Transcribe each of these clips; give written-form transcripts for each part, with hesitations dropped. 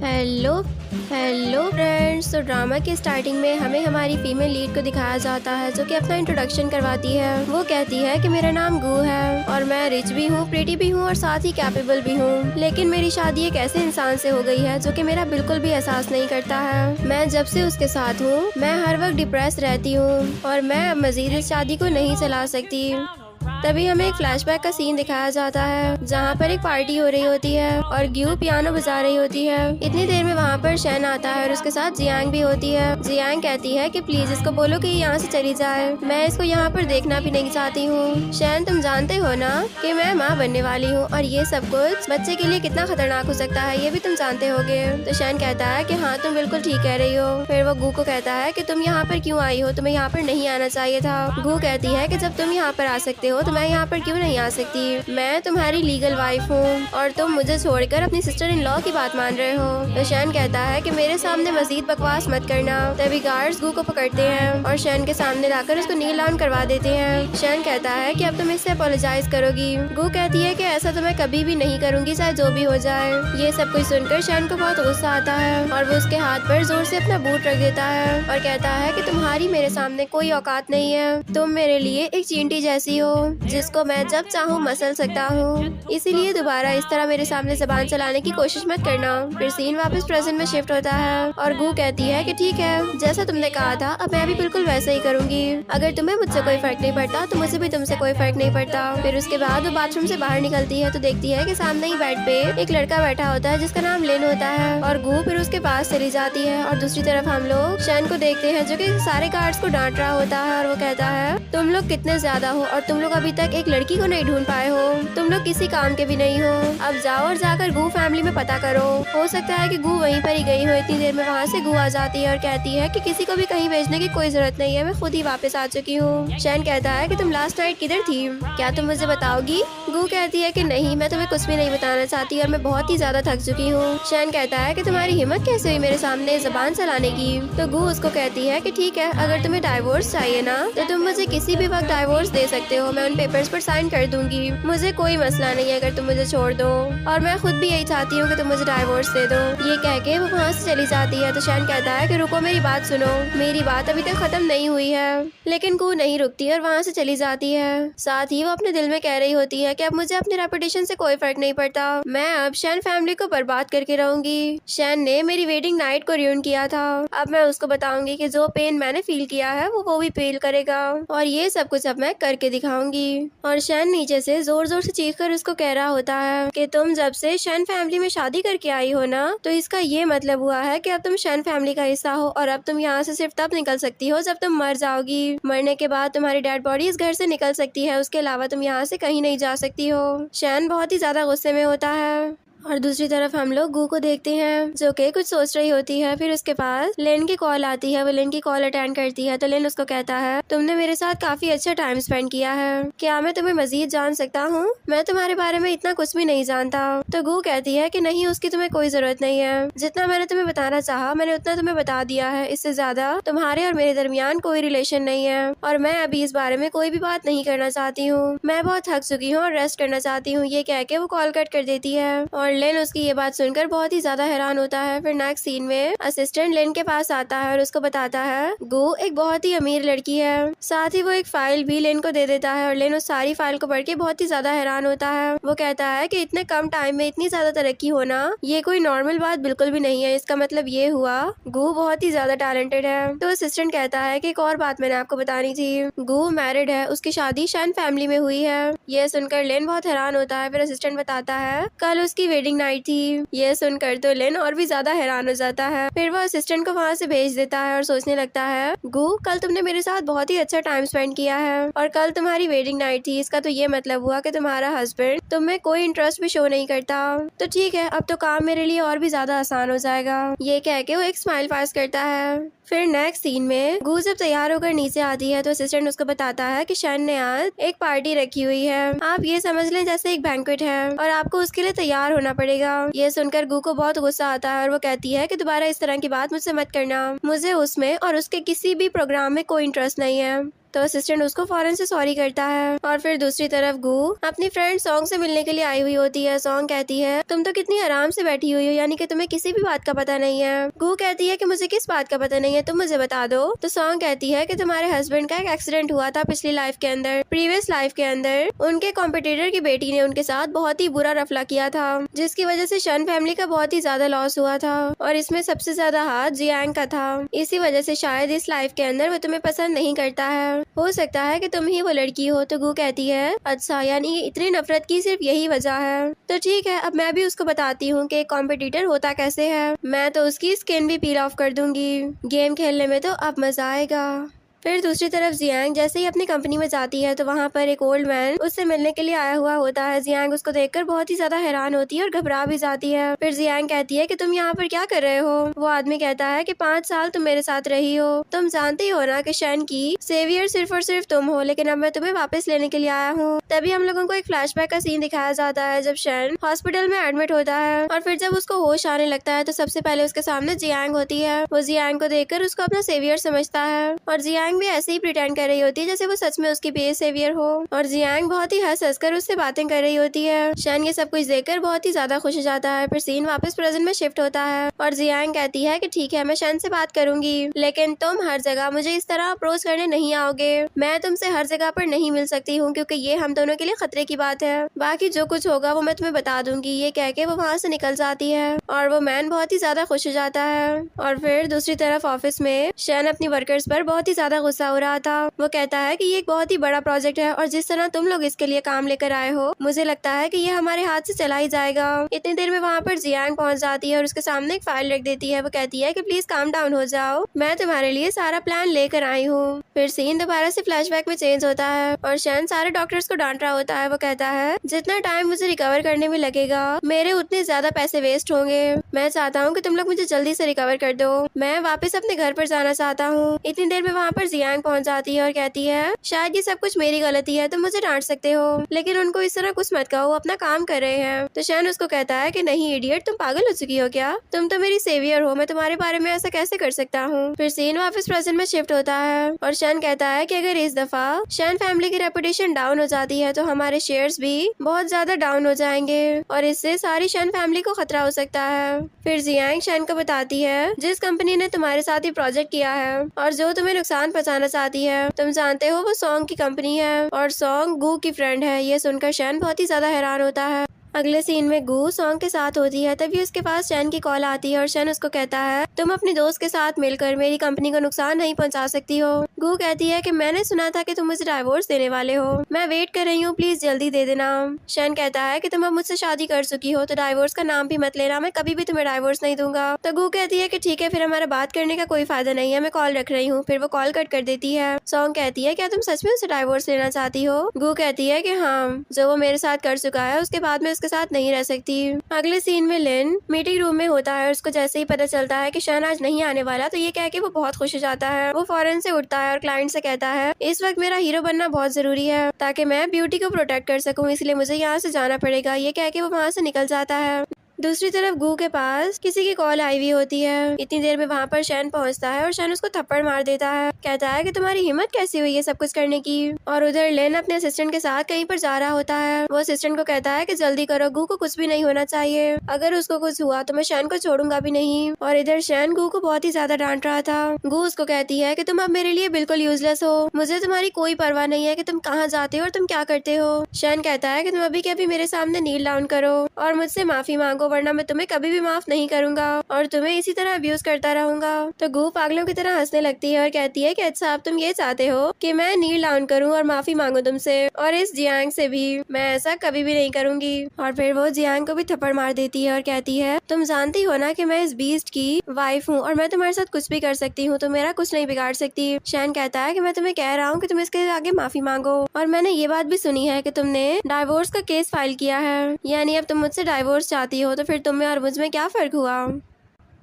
Hello hello friends. तो drama के starting में हमें हमारी फीमेल लीड को दिखाया जाता है जो कि अपना इंट्रोडक्शन करवाती है। वो कहती है कि मेरा नाम गू है और मैं रिच भी हूँ, प्रीटी भी हूँ और साथ ही कैपेबल भी हूँ, लेकिन मेरी शादी एक ऐसे इंसान से हो गई है जो कि मेरा बिल्कुल भी एहसास नहीं करता है। मैं जब से उसके साथ हूँ मैं हर वक्त डिप्रेस रहती हूँ और मैं अब मजीद इस शादी को नहीं चला सकती। तभी हमें एक फ्लैशबैक का सीन दिखाया जाता है जहाँ पर एक पार्टी हो रही होती है और ग्यू पियानो बजा रही होती है। इतनी देर में वहाँ पर शैन आता है और उसके साथ जियांग भी होती है। जियांग कहती है कि प्लीज इसको बोलो कि यहाँ से चली जाए, मैं इसको यहाँ पर देखना भी नहीं चाहती हूँ। शैन तुम जानते हो ना कि मैं माँ बनने वाली हूँ और ये सब कुछ बच्चे के लिए कितना खतरनाक हो सकता है ये भी तुम जानते होगे। तो शैन कहता है कि हाँ तुम बिल्कुल ठीक कह रही हो। फिर वो गू को कहता है कि तुम यहाँ पर क्यों आई हो, तुम्हें यहाँ पर नहीं आना चाहिए था। गू कहती है कि जब तुम यहाँ पर आ सकते हो तो मैं यहाँ पर क्यों नहीं आ सकती, मैं तुम्हारी लीगल वाइफ हूँ और तुम मुझे छोड़कर अपनी सिस्टर इन लॉ की बात मान रहे हो। तो शैन कहता है कि मेरे सामने मजीद बकवास मत करना। तभी गार्ड्स गू को पकड़ते हैं और शैन के सामने लाकर उसको नील डाउन करवा देते हैं। शैन कहता है कि अब तुम इससे अपोलोजाइज करोगी। गू कहती है कि ऐसा तो मैं कभी भी नहीं करूंगी चाहे जो भी हो जाए। ये सब कुछ सुनकर शैन को बहुत गुस्सा आता है और वो उसके हाथ पर जोर से अपना बूट रख देता है और कहता है कि तुम्हारी मेरे सामने कोई औकात नहीं है, तुम मेरे लिए एक चींटी जैसी हो जिसको मैं जब चाहूँ मसल सकता हूँ, इसीलिए दोबारा इस तरह मेरे सामने जबान चलाने की कोशिश मत करना। फिर सीन वापस प्रेजेंट में शिफ्ट होता है और गू कहती है कि ठीक है जैसा तुमने कहा था अब मैं भी बिल्कुल वैसे ही करूँगी, अगर तुम्हें मुझसे कोई फर्क नहीं पड़ता तो मुझे भी तुमसे कोई फर्क नहीं पड़ता। फिर उसके बाद वो बाथरूम से बाहर निकलती है तो देखती है कि सामने ही बेड पे एक लड़का बैठा होता है जिसका नाम लेन होता है और गू फिर उसके पास चली जाती है। और दूसरी तरफ हम लोग शैन को देखते हैं जो कि सारे गार्ड्स को डांट रहा होता है और वो कहता है तुम लोग कितने ज्यादा हो और तुम लोग अभी तक एक लड़की को नहीं ढूंढ पाए हो, तुम लोग किसी काम के भी नहीं हो। अब जाओ और जाकर गू फैमिली में पता करो, हो सकता है कि गू वहीं पर ही गई हो। इतनी देर में वहाँ से गू आ जाती है और कहती है कि किसी को भी कहीं भेजने की कोई जरूरत नहीं है, मैं खुद ही वापस आ चुकी हूँ। शैन कहता है कि तुम लास्ट नाइट किधर थी, क्या तुम मुझे बताओगी। गू कहती है कि नहीं मैं तुम्हें कुछ भी नहीं बताना चाहती और मैं बहुत ही ज्यादा थक चुकी हूँ। शैन कहता है कि तुम्हारी हिम्मत कैसे हुई मेरे सामने जबान चलाने की। तो गू उसको कहती है कि ठीक है अगर तुम्हें डाइवोर्स चाहिए ना तो तुम मुझे किसी भी वक्त डाइवोर्स दे सकते हो, मैं उन पेपर्स पर साइन कर दूंगी, मुझे कोई मसला नहीं है अगर तुम मुझे छोड़ दो और मैं खुद भी यही चाहती हूँ कि तुम मुझे डाइवोर्स दे दो। ये कह के वो वहाँ से चली जाती है। तो शैन कहता है कि रुको मेरी बात सुनो, मेरी बात अभी तक खत्म नहीं हुई है। लेकिन गू नहीं रुकती और वहाँ से चली जाती है। साथ ही वो अपने दिल में कह रही होती है कि अब मुझे अपने रेपुटेशन से कोई फर्क नहीं पड़ता, मैं अब शैन फैमिली को बर्बाद करके रहूंगी। शैन ने मेरी वेडिंग नाइट को रुइन किया था, अब मैं उसको बताऊंगी कि जो पेन मैंने फील किया है वो भी फील करेगा और ये सब कुछ अब मैं करके दिखाऊंगी। और शैन नीचे से जोर जोर से चीख कर उसको कह रहा होता है कि तुम जब से शैन फैमिली में शादी करके आई हो ना तो इसका ये मतलब हुआ है कि अब तुम शैन फैमिली का हिस्सा हो और अब तुम यहाँ से सिर्फ तब निकल सकती हो जब तुम मर जाओगी। मरने के बाद तुम्हारी डेड बॉडी इस घर से निकल सकती है, उसके अलावा तुम यहाँ से कहीं नहीं जा सकती हो। शैन बहुत ही ज्यादा गुस्से में होता है और दूसरी तरफ हम लोग गू को देखते हैं जो कि कुछ सोच रही होती है। फिर उसके पास लेन की कॉल आती है, वो लेन की कॉल अटेंड करती है तो लेन उसको कहता है तुमने मेरे साथ काफी अच्छा टाइम स्पेंड किया है, क्या मैं तुम्हें मजीद जान सकता हूँ, मैं तुम्हारे बारे में इतना कुछ भी नहीं जानता। तो गू कहती है कि नहीं उसकी तुम्हें कोई जरूरत नहीं है, जितना मैंने तुम्हें बताना चाहा मैंने उतना तुम्हें बता दिया है, इससे ज्यादा तुम्हारे और मेरे दरमियान कोई रिलेशन नहीं है और मैं अभी इस बारे में कोई भी बात नहीं करना चाहती हूँ, मैं बहुत थक चुकी हूँ और रेस्ट करना चाहती हूँ। ये कह के वो कॉल कट कर देती है और लेन उसकी ये बात सुनकर बहुत ही ज्यादा हैरान होता है। फिर नेक्स्ट सीन में असिस्टेंट लेन के पास आता है और उसको बताता है गू एक बहुत ही अमीर लड़की है, साथ ही वो एक फाइल भी लेन को दे देता है और लेन उस सारी फाइल को पढ़ के बहुत ही ज्यादा हैरान होता है। वो कहता है कि इतने कम टाइम में इतनी ज्यादा तरक्की होना ये कोई नॉर्मल बात बिल्कुल भी नहीं है, इसका मतलब ये हुआ गू बहुत ही ज्यादा टैलेंटेड है। तो असिस्टेंट कहता है कि एक और बात मैंने आपको बतानी थी, गू मैरिड है, उसकी शादी शैन फैमिली में हुई है। ये सुनकर लेन बहुत हैरान होता है। फिर असिस्टेंट बताता है कल उसकी वेडिंग नाइट थी। ये सुनकर तो लेन और भी ज्यादा हैरान हो जाता है। फिर वो असिस्टेंट को वहाँ से भेज देता है और सोचने लगता है गू कल तुमने मेरे साथ बहुत ही अच्छा टाइम स्पेंड किया है और कल तुम्हारी वेडिंग नाइट थी, इसका तो ये मतलब हुआ कि तुम्हारा हस्बैंड तुम में कोई इंटरेस्ट भी शो नहीं करता, तो ठीक है अब तो काम मेरे लिए और भी ज्यादा आसान हो जाएगा। ये कह के वो एक स्माइल पास करता है। फिर नेक्स्ट सीन में गू जब तैयार होकर नीचे आती है तो असिस्टेंट उसको बताता है कि शैन ने आज एक पार्टी रखी हुई है, आप ये समझ लें जैसे एक बैंक्वेट है और आपको उसके लिए तैयार होना पड़ेगा। ये सुनकर गू को बहुत गुस्सा आता है और वो कहती है कि दोबारा इस तरह की बात मुझसे मत करना, मुझे उसमें और उसके किसी भी प्रोग्राम में कोई इंटरेस्ट नहीं है। तो असिस्टेंट उसको फौरन से सॉरी करता है। और फिर दूसरी तरफ गू अपनी फ्रेंड सॉन्ग से मिलने के लिए आई हुई होती है। सॉन्ग कहती है तुम तो कितनी आराम से बैठी हुई हो, यानी कि तुम्हें किसी भी बात का पता नहीं है। गू कहती है कि मुझे किस बात का पता नहीं है, तुम मुझे बता दो। तो सॉन्ग कहती है कि तुम्हारे हस्बैंड का एक एक्सीडेंट हुआ था पिछली लाइफ के अंदर, प्रीवियस लाइफ के अंदर उनके कॉम्पिटिटर की बेटी ने उनके साथ बहुत ही बुरा रफला किया था, जिसकी वजह से शन फैमिली का बहुत ही ज्यादा लॉस हुआ था और इसमें सबसे ज्यादा हाथ जियांग का था। इसी वजह से शायद इस लाइफ के अंदर वो तुम्हें पसंद नहीं करता है, हो सकता है कि तुम ही वो लड़की हो। तो गू कहती है अच्छा, यानी इतनी नफरत की सिर्फ यही वजह है। तो ठीक है, अब मैं भी उसको बताती हूँ कि कॉम्पिटिटर होता कैसे है। मैं तो उसकी स्किन भी पील ऑफ कर दूंगी। गेम खेलने में तो अब मजा आएगा। फिर दूसरी तरफ जियांग जैसे ही अपनी कंपनी में जाती है तो वहाँ पर एक ओल्ड मैन उससे मिलने के लिए आया हुआ होता है। जियांग उसको देखकर बहुत ही ज्यादा हैरान होती है और घबरा भी जाती है। फिर जियांग कहती है कि तुम यहाँ पर क्या कर रहे हो। वो आदमी कहता है कि 5 साल तुम मेरे साथ रही हो, तुम जानते ही हो ना कि शन की सेवियर सिर्फ और सिर्फ तुम हो, लेकिन अब मैं तुम्हें वापस लेने के लिए आया हूँ। तभी हम लोगों को एक फ्लैशबैक का सीन दिखाया जाता है जब शन हॉस्पिटल में एडमिट होता है और फिर जब उसको होश आने लगता है तो सबसे पहले उसके सामने जियांग होती है। वो जियांग को देखकर उसको अपना सेवियर समझता है और जियांग भी ऐसे ही प्रिटेंड कर रही होती है जैसे वो सच में उसकी बेस सेवियर हो और जियांग बहुत ही हंस कर उससे बातें कर रही होती है। शन ये सब कुछ देखकर बहुत ही ज्यादा खुश हो जाता है। फिर सीन वापस प्रेजेंट में शिफ्ट होता है और जियांग कहती है कि ठीक है, मैं शन से बात करूंगी, लेकिन तुम हर जगह मुझे इस तरह अप्रोच करने नहीं आओगे। मैं तुमसे हर जगह पर नहीं मिल सकती हूँ क्योंकि ये हम दोनों के लिए खतरे की बात है। बाकी जो कुछ होगा वो मैं तुम्हें बता दूंगी। ये कह के वो वहाँ से निकल जाती है और वो मैन बहुत ही ज्यादा खुश हो जाता है। और फिर दूसरी तरफ ऑफिस में शन अपनी वर्कर्स पर बहुत ही ज्यादा गुस्सा हो रहा था। वो कहता है कि ये एक बहुत ही बड़ा प्रोजेक्ट है और जिस तरह तुम लोग इसके लिए काम लेकर आए हो मुझे लगता है कि ये हमारे हाथ से चला ही जाएगा। इतनी देर में वहाँ पर जियांग पहुँच जाती है और उसके सामने एक फाइल रख देती है। वो कहती है कि प्लीज काम डाउन हो जाओ, मैं तुम्हारे लिए सारा प्लान लेकर आई हूँ। फिर सीन दोबारा से फ्लैशबैक में चेंज होता है और शन सारे डॉक्टर्स को डांट रहा होता है। वो कहता है जितना टाइम मुझे रिकवर करने में लगेगा मेरे उतने ज्यादा पैसे वेस्ट होंगे। मैं चाहता हूँ कि तुम लोग मुझे जल्दी से रिकवर कर दो, मैं वापस अपने घर पर जाना चाहता हूँ। इतनी देर में वहाँ पर जियांग पहुँच जाती है और कहती है शायद ये सब कुछ मेरी गलती है, तुम मुझे डांट सकते हो लेकिन उनको इस तरह कुछ मत कहो, वो अपना काम कर रहे हैं। तो शन उसको कहता है कि नहीं इडियट, तुम पागल हो चुकी हो क्या, तुम तो मेरी सेवियर हो, मैं तुम्हारे बारे में ऐसा कैसे कर सकता हूँ। फिर सीन वापस प्रेजेंट में शिफ्ट होता है और शन कहता है कि अगर इस दफा शन फैमिली की रेपुटेशन डाउन हो जाती है तो हमारे शेयर्स भी बहुत ज्यादा डाउन हो जाएंगे और इससे सारी शन फैमिली को खतरा हो सकता है। फिर जियांग शन को बताती है जिस कंपनी ने तुम्हारे साथ ही प्रोजेक्ट किया है और जो तुम्हें नुकसान पहुंचाना चाहती है, तुम जानते हो वो सॉन्ग की कंपनी है और सॉन्ग गू की फ्रेंड है। ये सुनकर शन बहुत ही ज्यादा हैरान होता है। अगले सीन में गू सॉन्ग के साथ होती है, तभी उसके पास शन की कॉल आती है और शन उसको कहता है तुम अपने दोस्त के साथ मिलकर मेरी कंपनी को नुकसान नहीं पहुंचा सकती हो। गू कहती है कि मैंने सुना था कि तुम मुझे डाइवोर्स देने वाले हो, मैं वेट कर रही हूँ, प्लीज जल्दी दे देना। शन कहता है कि तुम अब मुझसे शादी कर चुकी हो तो डाइवोर्स का नाम भी मत लेना, मैं कभी भी तुम्हें डाइवोर्स नहीं दूंगा। तो गू कहती है कि ठीक है, फिर हमारा बात करने का कोई फायदा नहीं है, मैं कॉल रख रही हूँ। फिर वो कॉल कट कर देती है। सॉन्ग कहती है क्या तुम सच में उससे डाइवोर्स लेना चाहती हो। गू कहती है कि हाँ, जो वो मेरे साथ कर चुका है उसके बाद मैं उसके साथ नहीं रह सकती। अगले सीन में लिन मीटिंग रूम में होता है और उसको जैसे ही पता चलता है कि शन आज नहीं आने वाला तो ये कह के वो बहुत खुश हो जाता है। वो फौरन से उठता है और क्लाइंट से कहता है इस वक्त मेरा हीरो बनना बहुत जरूरी है ताकि मैं ब्यूटी को प्रोटेक्ट कर सकूं, इसलिए मुझे यहाँ से जाना पड़ेगा। ये कह के वो वहाँ से निकल जाता है। दूसरी तरफ गू के पास किसी की कॉल आई हुई होती है। इतनी देर में वहाँ पर शन पहुँचता है और शन उसको थप्पड़ मार देता है। कहता है कि तुम्हारी हिम्मत कैसी हुई है सब कुछ करने की। और उधर लेन अपने असिस्टेंट के साथ कहीं पर जा रहा होता है। वो असिस्टेंट को कहता है कि जल्दी करो, गू को कुछ भी नहीं होना चाहिए, अगर उसको कुछ हुआ तो मैं शन को छोड़ूंगा भी नहीं। और इधर शन गू को बहुत ही ज्यादा डांट रहा था। गू उसको कहती है कि तुम अब मेरे लिए बिल्कुल यूजलेस हो, मुझे तुम्हारी कोई परवाह नहीं है कि तुम कहाँ जाते हो और तुम क्या करते हो। शन कहता है कि तुम अभी के अभी मेरे सामने नील डाउन करो और मुझसे माफी मांगो, वरना मैं तुम्हें कभी भी माफ नहीं करूंगा और तुम्हें इसी तरह अब्यूज करता रहूंगा। तो गू पागलों की तरह हंसने लगती है और कहती है कि अच्छा, अब तुम ये चाहते हो कि मैं नील डाउन करूं और माफी मांगू तुमसे और इस जियांग से भी, मैं ऐसा कभी भी नहीं करूंगी। और फिर वो जियांग को भी थप्पड़ मार देती है और कहती है तुम जानती हो ना कि मैं इस बीस्ट की वाइफ हूँ और मैं तुम्हारे साथ कुछ भी कर सकती हूँ, तो मेरा कुछ नहीं बिगाड़ सकती। शन कहता है कि मैं तुम्हें कह रहा हूँ कि तुम इसके आगे माफी मांगो, और मैंने ये बात भी सुनी है कि तुमने डाइवोर्स का केस फाइल किया है, यानी अब तुम मुझसे डाइवोर्स चाहती हो, तो फिर तुम में और मुझ में क्या फर्क हुआ।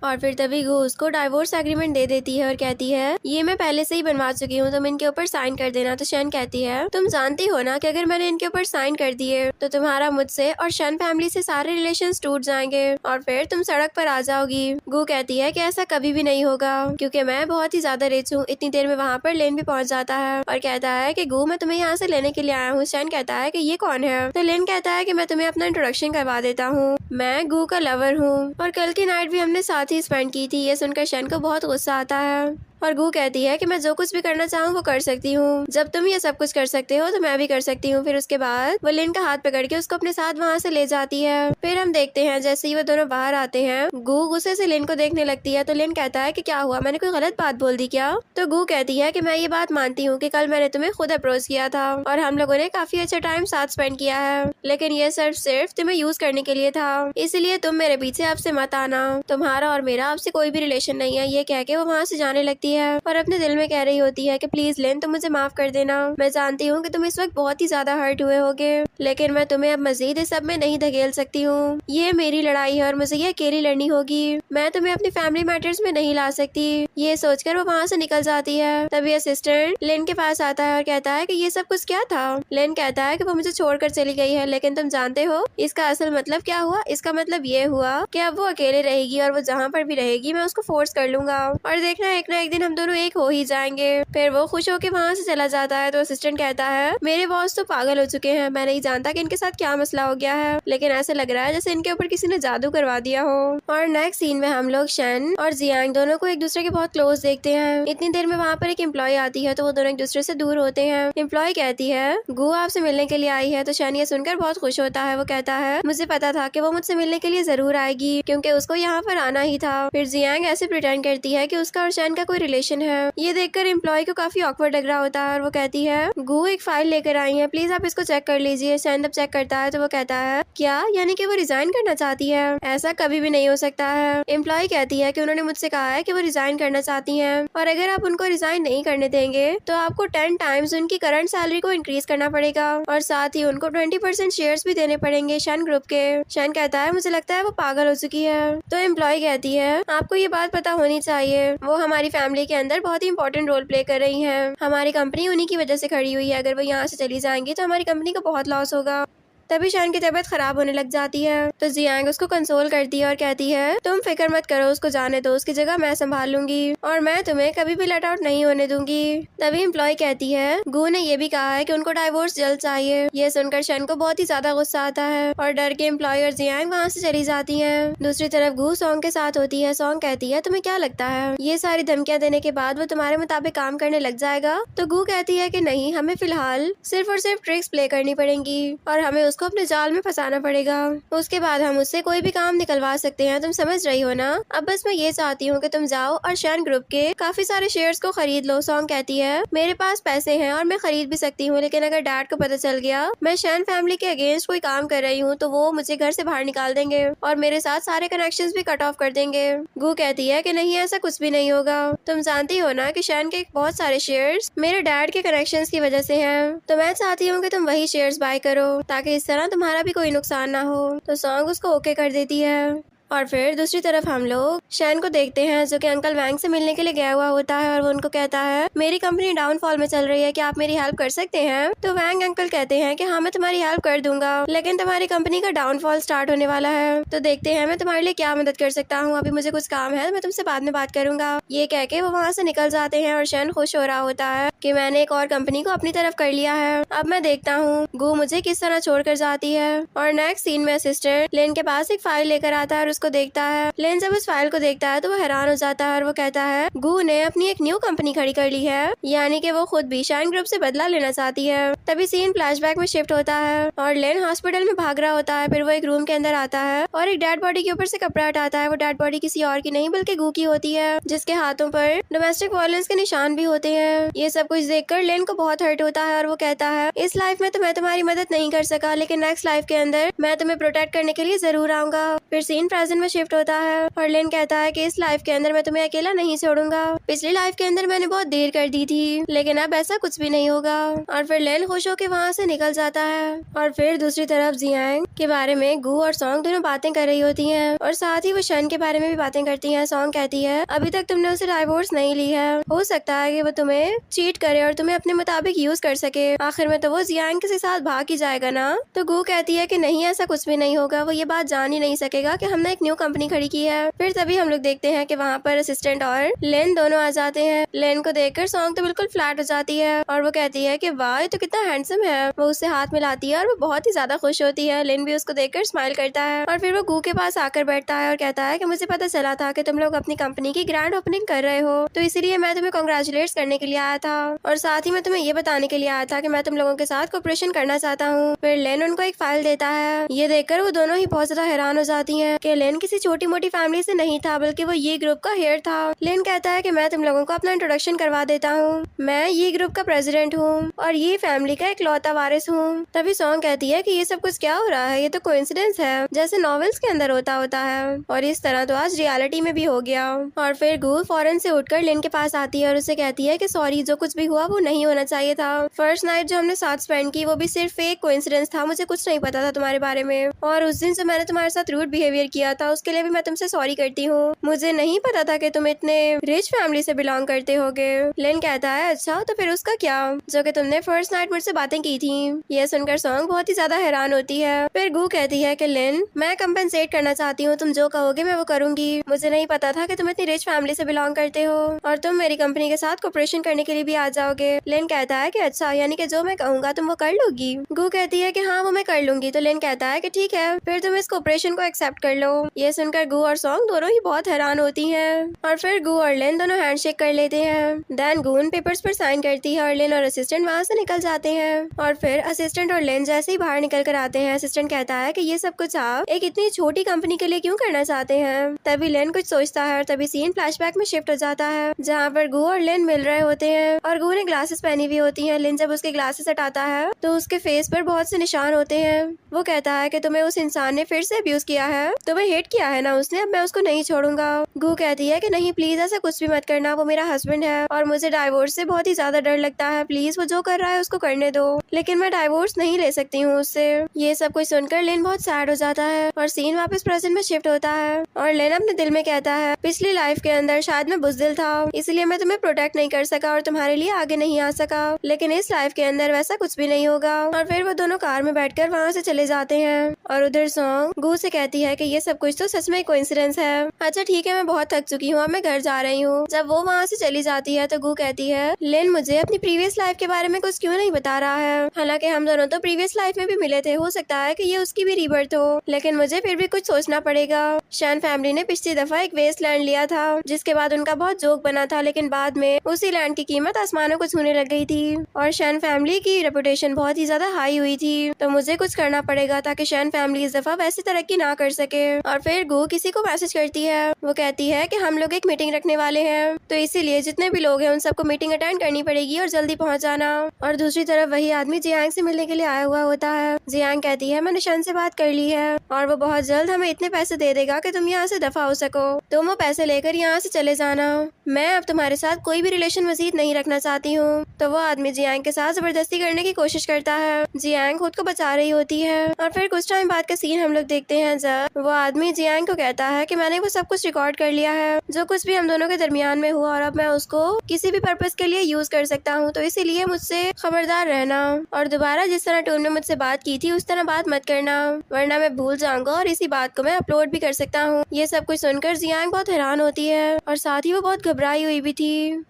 और फिर तभी गू उसको डाइवोर्स एग्रीमेंट दे देती है और कहती है ये मैं पहले से ही बनवा चुकी हूँ, तुम इनके ऊपर साइन कर देना। तो शन कहती है तुम जानती हो ना कि अगर मैंने इनके ऊपर साइन कर दिए तो तुम्हारा मुझसे और शन फैमिली से सारे रिलेशंस टूट जाएंगे और फिर तुम सड़क पर आ जाओगी। गू कहती है कि ऐसा कभी भी नहीं होगा क्योंकि मैं बहुत ही ज्यादा रिच हूँ। इतनी देर में वहाँ पर लेन भी पहुँच जाता है और कहता है कि गू मैं तुम्हें यहाँ से लेने के लिए आया हूँ। शन कहता है कि ये कौन है? तो लेन कहता है कि मैं तुम्हें अपना इंट्रोडक्शन करवा देता हूँ, मैं गू का लवर हूँ और कल की नाइट भी हमने साथ ही स्पेंड की थी। ये सुनकर शन को बहुत गुस्सा आता है और गू कहती है कि मैं जो कुछ भी करना चाहूँ वो कर सकती हूँ, जब तुम ये सब कुछ कर सकते हो तो मैं भी कर सकती हूँ। फिर उसके बाद वो लिन का हाथ पकड़ के उसको अपने साथ वहाँ से ले जाती है। फिर हम देखते हैं जैसे ही वो दोनों बाहर आते हैं गू गुस्से से लिन को देखने लगती है। तो लिन कहता है कि क्या हुआ, मैंने कोई गलत बात बोल दी क्या? तो गू कहती है कि मैं ये बात मानती हूँ कि कल मैंने तुम्हें खुद अप्रोच किया था और हम लोगों ने काफी अच्छा टाइम साथ स्पेंड किया है, लेकिन ये सिर्फ तुम्हें यूज करने के लिए था, इसलिए तुम मेरे पीछे आपसे मत आना, तुम्हारा और मेरा आपसे कोई भी रिलेशन नहीं है। ये कह के वो वहाँ से जाने लगती है और अपने दिल में कह रही होती है कि प्लीज लिन तुम मुझे माफ कर देना, मैं जानती हूँ कि तुम इस वक्त बहुत ही ज्यादा हर्ट हुए होगे, लेकिन मैं तुम्हें अब मजीद इस सब में नहीं धकेल सकती हूँ। ये मेरी लड़ाई है और मुझे ये अकेली लड़नी होगी, मैं तुम्हें अपनी फैमिली मैटर्स में नहीं ला सकती। ये सोचकर वो वहाँ से निकल जाती है। तभी असिस्टेंट लिन के पास आता है और कहता है कि ये सब कुछ क्या था? लिन कहता है कि वो मुझे छोड़कर चली गई है, लेकिन तुम जानते हो इसका असल मतलब क्या हुआ? इसका मतलब ये हुआ कि अब वो अकेले रहेगी और वो जहाँ पर भी रहेगी मैं उसको फोर्स कर लूंगा और देखना एक ना एक दिन हम दोनों एक हो ही जाएंगे। फिर वो खुश होकर वहाँ से चला जाता है। तो असिस्टेंट कहता है मेरे बॉस तो पागल हो चुके हैं, मैं नहीं जानता कि इनके साथ क्या मसला हो गया है, लेकिन ऐसा लग रहा है जैसे इनके ऊपर किसी ने जादू करवा दिया हो। और नेक्स्ट सीन में हम लोग शन और जियांग दोनों को एक दूसरे के बहुत क्लोज देखते हैं। इतनी देर में वहाँ पर एक एम्प्लॉय आती है तो वो दोनों एक दूसरे से दूर होते हैं। एम्प्लॉय कहती है गू आपसे मिलने के लिए आई है। तो शन ये सुनकर बहुत खुश होता है। वो कहता है मुझे पता था कि वो मुझसे मिलने के लिए जरूर आएगी क्योंकि उसको यहाँ पर आना ही था। फिर जियांग ऐसे प्रिटेंड करती है कि उसका और शन का कोई रिलेशन है। ये देखकर एम्प्लॉय को काफी ऑकवर्ड लग रहा होता है और वो कहती है गू एक फाइल लेकर आई है, प्लीज आप इसको चेक कर लीजिए। शन जब चेक करता है तो वो कहता है क्या, यानी कि वो रिजाइन करना चाहती है? ऐसा कभी भी नहीं हो सकता है। एम्प्लॉय कहती है कि उन्होंने मुझसे कहा है कि वो रिजाइन करना चाहती हैं और अगर आप उनको रिजाइन नहीं करने देंगे तो आपको 10 टाइम्स उनकी करंट सैलरी को इंक्रीज करना पड़ेगा और साथ ही उनको 20% शेयर्स भी देने पड़ेंगे शन ग्रुप के। शन कहता है मुझे लगता है वो पागल हो चुकी है। तो एम्प्लॉय कहती है आपको ये बात पता होनी चाहिए, वो हमारी फैमिली के अंदर बहुत ही इंपॉर्टेंट रोल प्ले कर रही है, हमारी कंपनी उन्हीं की वजह से खड़ी हुई है, अगर वो यहाँ से चली जाएंगी तो हमारी कंपनी को बहुत लॉस होगा। तभी शन की तबीयत खराब होने लग जाती है। तो जियांग उसको कंसोल करती है और कहती है तुम फिक्र मत करो, उसको जाने दो, उसकी जगह मैं संभाल लूंगी और मैं तुम्हें कभी भी लेट आउट नहीं होने दूंगी। तभी एम्प्लॉय कहती है गू ने ये भी कहा है कि उनको डाइवोर्स जल्द चाहिए। ये सुनकर शन को बहुत ही ज्यादा गुस्सा आता है और डर के एम्प्लॉय और जियांग वहाँ से चली जाती है। दूसरी तरफ गू सॉन्ग के साथ होती है। सॉन्ग कहती है तुम्हें क्या लगता है ये सारी धमकियाँ देने के बाद वो तुम्हारे मुताबिक काम करने लग जाएगा? तो गू कहती है कि नहीं, हमें फिलहाल सिर्फ और सिर्फ ट्रिक्स प्ले करनी पड़ेंगी और हमें उसको अपने जाल में फंसाना पड़ेगा, उसके बाद हम उससे कोई भी काम निकलवा सकते हैं, तुम समझ रही हो ना? अब बस मैं ये चाहती हूँ कि तुम जाओ और शन ग्रुप के काफी सारे शेयर्स को खरीद लो। सॉन्ग कहती है मेरे पास पैसे हैं और मैं खरीद भी सकती हूँ, लेकिन अगर डैड को पता चल गया मैं शन फैमिली के अगेंस्ट कोई काम कर रही हूँ तो वो मुझे घर से बाहर निकाल देंगे और मेरे साथ सारे कनेक्शंस भी कट ऑफ कर देंगे। गू कहती है कि नहीं, ऐसा कुछ भी नहीं होगा, तुम जानती हो ना कि शन के बहुत सारे शेयर्स मेरे डैड के कनेक्शंस की वजह से हैं, तो मैं चाहती हूँ कि तुम वही शेयर्स बाय करो ताकि इस तरह तुम्हारा भी कोई नुकसान ना हो। तो सॉन्ग उसको ओके कर देती है। और फिर दूसरी तरफ हम लोग शैन को देखते हैं जो कि अंकल वैंग से मिलने के लिए गया हुआ होता है और वो उनको कहता है मेरी कंपनी डाउनफॉल में चल रही है, क्या आप मेरी हेल्प कर सकते हैं? तो वैंग अंकल कहते हैं कि हाँ मैं तुम्हारी हेल्प कर दूंगा, लेकिन तुम्हारी कंपनी का डाउनफॉल स्टार्ट होने वाला है, तो देखते हैं मैं तुम्हारे लिए क्या मदद कर सकता हूँ, अभी मुझे कुछ काम है, मैं तुमसे बाद में बात करूंगा। ये कह के वो वहाँ से निकल जाते हैं और शैन खुश हो रहा होता है कि मैंने एक और कंपनी को अपनी तरफ कर लिया है, अब मैं देखता हूँ गू मुझे किस तरह छोड़कर जाती है। और नेक्स्ट सीन में असिस्टेंट लेन के पास एक फाइल लेकर आता है और उसको देखता है। लेन जब उस फाइल को देखता है तो वो हैरान हो जाता है और वो कहता है गू ने अपनी एक न्यू कंपनी खड़ी कर ली है, यानी कि वो खुद भी शाइन ग्रुप से बदला लेना चाहती है। तभी सीन फ्लैशबैक में शिफ्ट होता है और लेन हॉस्पिटल में भाग रहा होता है। फिर वो एक रूम के अंदर आता है और एक डेड बॉडी के ऊपर से कपड़ा हटाता है। वो डेड बॉडी किसी और की नहीं बल्कि गू की होती है, जिसके हाथों पर डोमेस्टिक वायलेंस के निशान भी होते हैं। ये सब कुछ देखकर लेन को बहुत हर्ट होता है और वो कहता है इस लाइफ में तो मैं तुम्हारी मदद नहीं कर सका, लेकिन नेक्स्ट लाइफ के अंदर मैं तुम्हें प्रोटेक्ट करने के लिए जरूर आऊंगा। फिर सीन प्रेजेंट प्रेजेंट में शिफ्ट होता है और लिन कहता है कि इस लाइफ के अंदर मैं तुम्हें अकेला नहीं छोड़ूंगा। पिछली लाइफ के अंदर मैंने बहुत देर कर दी थी, लेकिन अब ऐसा कुछ भी नहीं होगा। और फिर लिन खुश होकर वहाँ से निकल जाता है। और फिर दूसरी तरफ जियांग के बारे में गू और सॉन्ग दोनों बातें कर रही होती हैं और साथ ही वो शन के बारे में भी बातें करती हैं। सॉन्ग कहती है अभी तक तुमने उसे डाइवोर्स नहीं ली है, हो सकता है कि वो तुम्हें चीट करे और तुम्हें अपने मुताबिक यूज कर सके। आखिर में तो वो जियांग के साथ भाग ही जाएगा ना। तो गू कहती है कि नहीं, ऐसा कुछ भी नहीं होगा, वो ये बात जान ही नहीं सकेगा कि हमने एक न्यू कंपनी खड़ी की है। फिर तभी हम लोग देखते हैं कि वहाँ पर असिस्टेंट और लिन दोनों आ जाते हैं। लिन को देखकर सॉन्ग तो बिल्कुल फ्लैट हो जाती है और वो कहती है कि वाह, ये तो कितना हैंडसम है। वो उससे हाथ मिलाती है और वो बहुत ही ज्यादा खुश होती है। लिन भी उसको देखकर स्माइल करता है और फिर वो गू के पास आकर बैठता है और कहता है कि मुझे पता चला था कि तुम लोग अपनी कंपनी की ग्रैंड ओपनिंग कर रहे हो, तो इसीलिए मैं तुम्हें कांग्रेचुलेट करने के लिए आया था और साथ ही मैं तुम्हें ये बताने के लिए आया था कि मैं तुम लोगों के साथ कोऑपरेशन करना चाहता हूँ। फिर लिन उनको एक फाइल देता है। ये देखकर वो दोनों ही बहुत ज्यादा हैरान हो जाती हैं कि लिन किसी छोटी मोटी फैमिली से नहीं था, बल्कि वो ये ग्रुप का हेड था। लिन कहता है कि मैं तुम लोगों को अपना इंट्रोडक्शन करवा देता हूँ, मैं ये ग्रुप का प्रेसिडेंट हूँ और ये फैमिली का इकलौता वारिस हूँ। तभी सॉन्ग कहती है कि ये सब कुछ क्या हो रहा है, ये तो कोइंसिडेंस है, जैसे नॉवेल्स के अंदर होता है और इस तरह तो आज रियलिटी में भी हो गया। और फिर गू फौरन से उठकर लिन के पास आती है और उसे कहती है कि सॉरी, जो कुछ भी हुआ वो नहीं होना चाहिए था। फर्स्ट नाइट जो हमने साथ स्पेंड की वो भी सिर्फ एक कोइंसिडेंस था, मुझे कुछ नहीं पता था तुम्हारे बारे में और उस दिन से मैंने तुम्हारे साथ रूड बिहेवियर किया था, उसके लिए भी मैं तुमसे सॉरी करती हूँ। मुझे नहीं पता था कि तुम इतने रिच फैमिली से बिलोंग करते होगे। लिन कहता है अच्छा, तो फिर उसका क्या, जो कि तुमने फर्स्ट नाइट मुझसे बातें की थी। यह सुनकर सॉन्ग बहुत ही ज्यादा हैरान होती है। फिर गू कहती है कि लिन, मैं कंपेंसेट करना चाहती हूँ, तुम जो कहोगे मैं वो करूंगी। मुझे नहीं पता था कि तुम इतनी रिच फैमिली से बिलोंग करते हो और तुम मेरी कंपनी के साथ कोऑपरेशन करने के लिए भी आ जाओगे। लिन कहता है कि अच्छा, यानी कि जो मैं कहूँगा तुम वो कर लोगी। गू कहती है कि हाँ, वो मैं कर लूंगी। तो लिन कहता है कि ठीक है, फिर तुम इस कोऑपरेशन को एक्सेप्ट कर लो। ये सुनकर गू और सॉन्ग दोनों ही बहुत हैरान होती हैं और फिर गू और लिन दोनों हैंडशेक कर लेते हैं। देन गू उन पेपर्स पर साइन करती है और लिन और असिस्टेंट वहाँ से निकल जाते हैं। और फिर असिस्टेंट और लिन जैसे ही बाहर निकल कर आते हैं, असिस्टेंट कहता है कि ये सब कुछ आप एक इतनी छोटी कंपनी के लिए क्यों करना चाहते हैं। तभी लिन कुछ सोचता है और तभी सीन फ्लैशबैक में शिफ्ट हो जाता है, जहाँ पर गू और लिन मिल रहे होते हैं और गू ने ग्लासेस पहनी हुई होती हैं। लिन जब उसके ग्लासेस हटाता है तो उसके फेस पर बहुत से निशान होते हैं। वो कहता है कि तुम्हें उस इंसान ने फिर से अब्यूज किया है, तुम्हें हेट किया है ना उसने, अब मैं उसको नहीं छोड़ूंगा। गू कहती है कि नहीं प्लीज, ऐसा कुछ भी मत करना, वो मेरा हस्बैंड है और मुझे डाइवोर्स से बहुत ही ज्यादा डर लगता है, प्लीज वो जो कर रहा है उसको करने दो, लेकिन मैं डाइवोर्स नहीं ले सकती हूँ उससे। ये सब कुछ सुनकर लिन बहुत सैड हो जाता है और सीन वापस प्रेजेंट में शिफ्ट होता है और लिन अपने दिल में कहता है पिछली लाइफ के अंदर शायद मैं बुज़दिल था, इसलिए मैं तुम्हें प्रोटेक्ट नहीं कर सका और तुम्हारे लिए आगे नहीं आ सका, लेकिन इस लाइफ के अंदर वैसा कुछ भी नहीं होगा। और फिर वो दोनों कार में बैठकर वहाँ से चले जाते हैं और उधर सॉन्ग गू से कहती है कि ये सब कुछ तो सच में कोइंसिडेंस है। अच्छा ठीक है, मैं बहुत थक चुकी हूँ, अब मैं घर जा रही हूँ। जब वो वहाँ से चली जाती है तो गू कहती है लिन मुझे अपनी प्रीवियस लाइफ के बारे में कुछ क्यों नहीं बता रहा है, हालांकि हम दोनों तो प्रीवियस लाइफ में भी मिले थे, हो सकता है कि ये उसकी भी रीबर्थ हो, लेकिन मुझे फिर भी कुछ सोचना पड़ेगा। शैन फैमिली ने पिछली दफा एक वेस्ट लैंड लिया था जिसके बाद उनका बहुत जोक बना था, लेकिन बाद में उसी लैंड की कीमत आसमानों को छूने लग गई थी और शैन फैमिली की रेपुटेशन बहुत ही ज्यादा हाई हुई थी, तो मुझे कुछ करना पड़ेगा ताकि शैन फैमिली इस दफा वैसी तरक्की ना कर सके। और फिर गू किसी को मैसेज करती है, वो कहती है कि हम लोग एक मीटिंग रखने वाले हैं, तो इसीलिए जितने भी लोग हैं उन सबको मीटिंग अटेंड करनी पड़ेगी और जल्दी पहुंच जाना। और दूसरी तरफ वही आदमी जियांग से मिलने के लिए आया हुआ होता है। जियांग कहती है मैंने शन से बात कर ली है और वो बहुत जल्द हमें इतने पैसे दे देगा कि तुम यहाँ से दफा हो सको, तुम वो पैसे लेकर यहाँ से चले जाना, मैं अब तुम्हारे साथ कोई भी रिलेशन मजीद नहीं रखना चाहती हूँ। तो वो आदमी जियांग के साथ जबरदस्ती करने की कोशिश करता है। जियांग खुद को बचा रही होती है और फिर कुछ टाइम बाद का सीन हम लोग देखते हैं जब वो आदमी जियांग को कहता है कि मैंने वो सब कुछ रिकॉर्ड कर लिया है, जो कुछ भी हम दोनों के दरमियान में हुआ, और अब मैं उसको किसी भी पर्पस के लिए यूज कर सकता हूँ, तो इसीलिए मुझसे खबरदार रहना और दोबारा जिस तरह टून ने मुझसे बात की थी उस तरह बात मत करना, वरना मैं भूल जाऊंगा और इसी बात को मैं अपलोड भी कर सकता हूँ। ये सब कुछ सुनकर जियांग बहुत हैरान होती है और साथ ही वो बहुत घबराई हुई भी थी।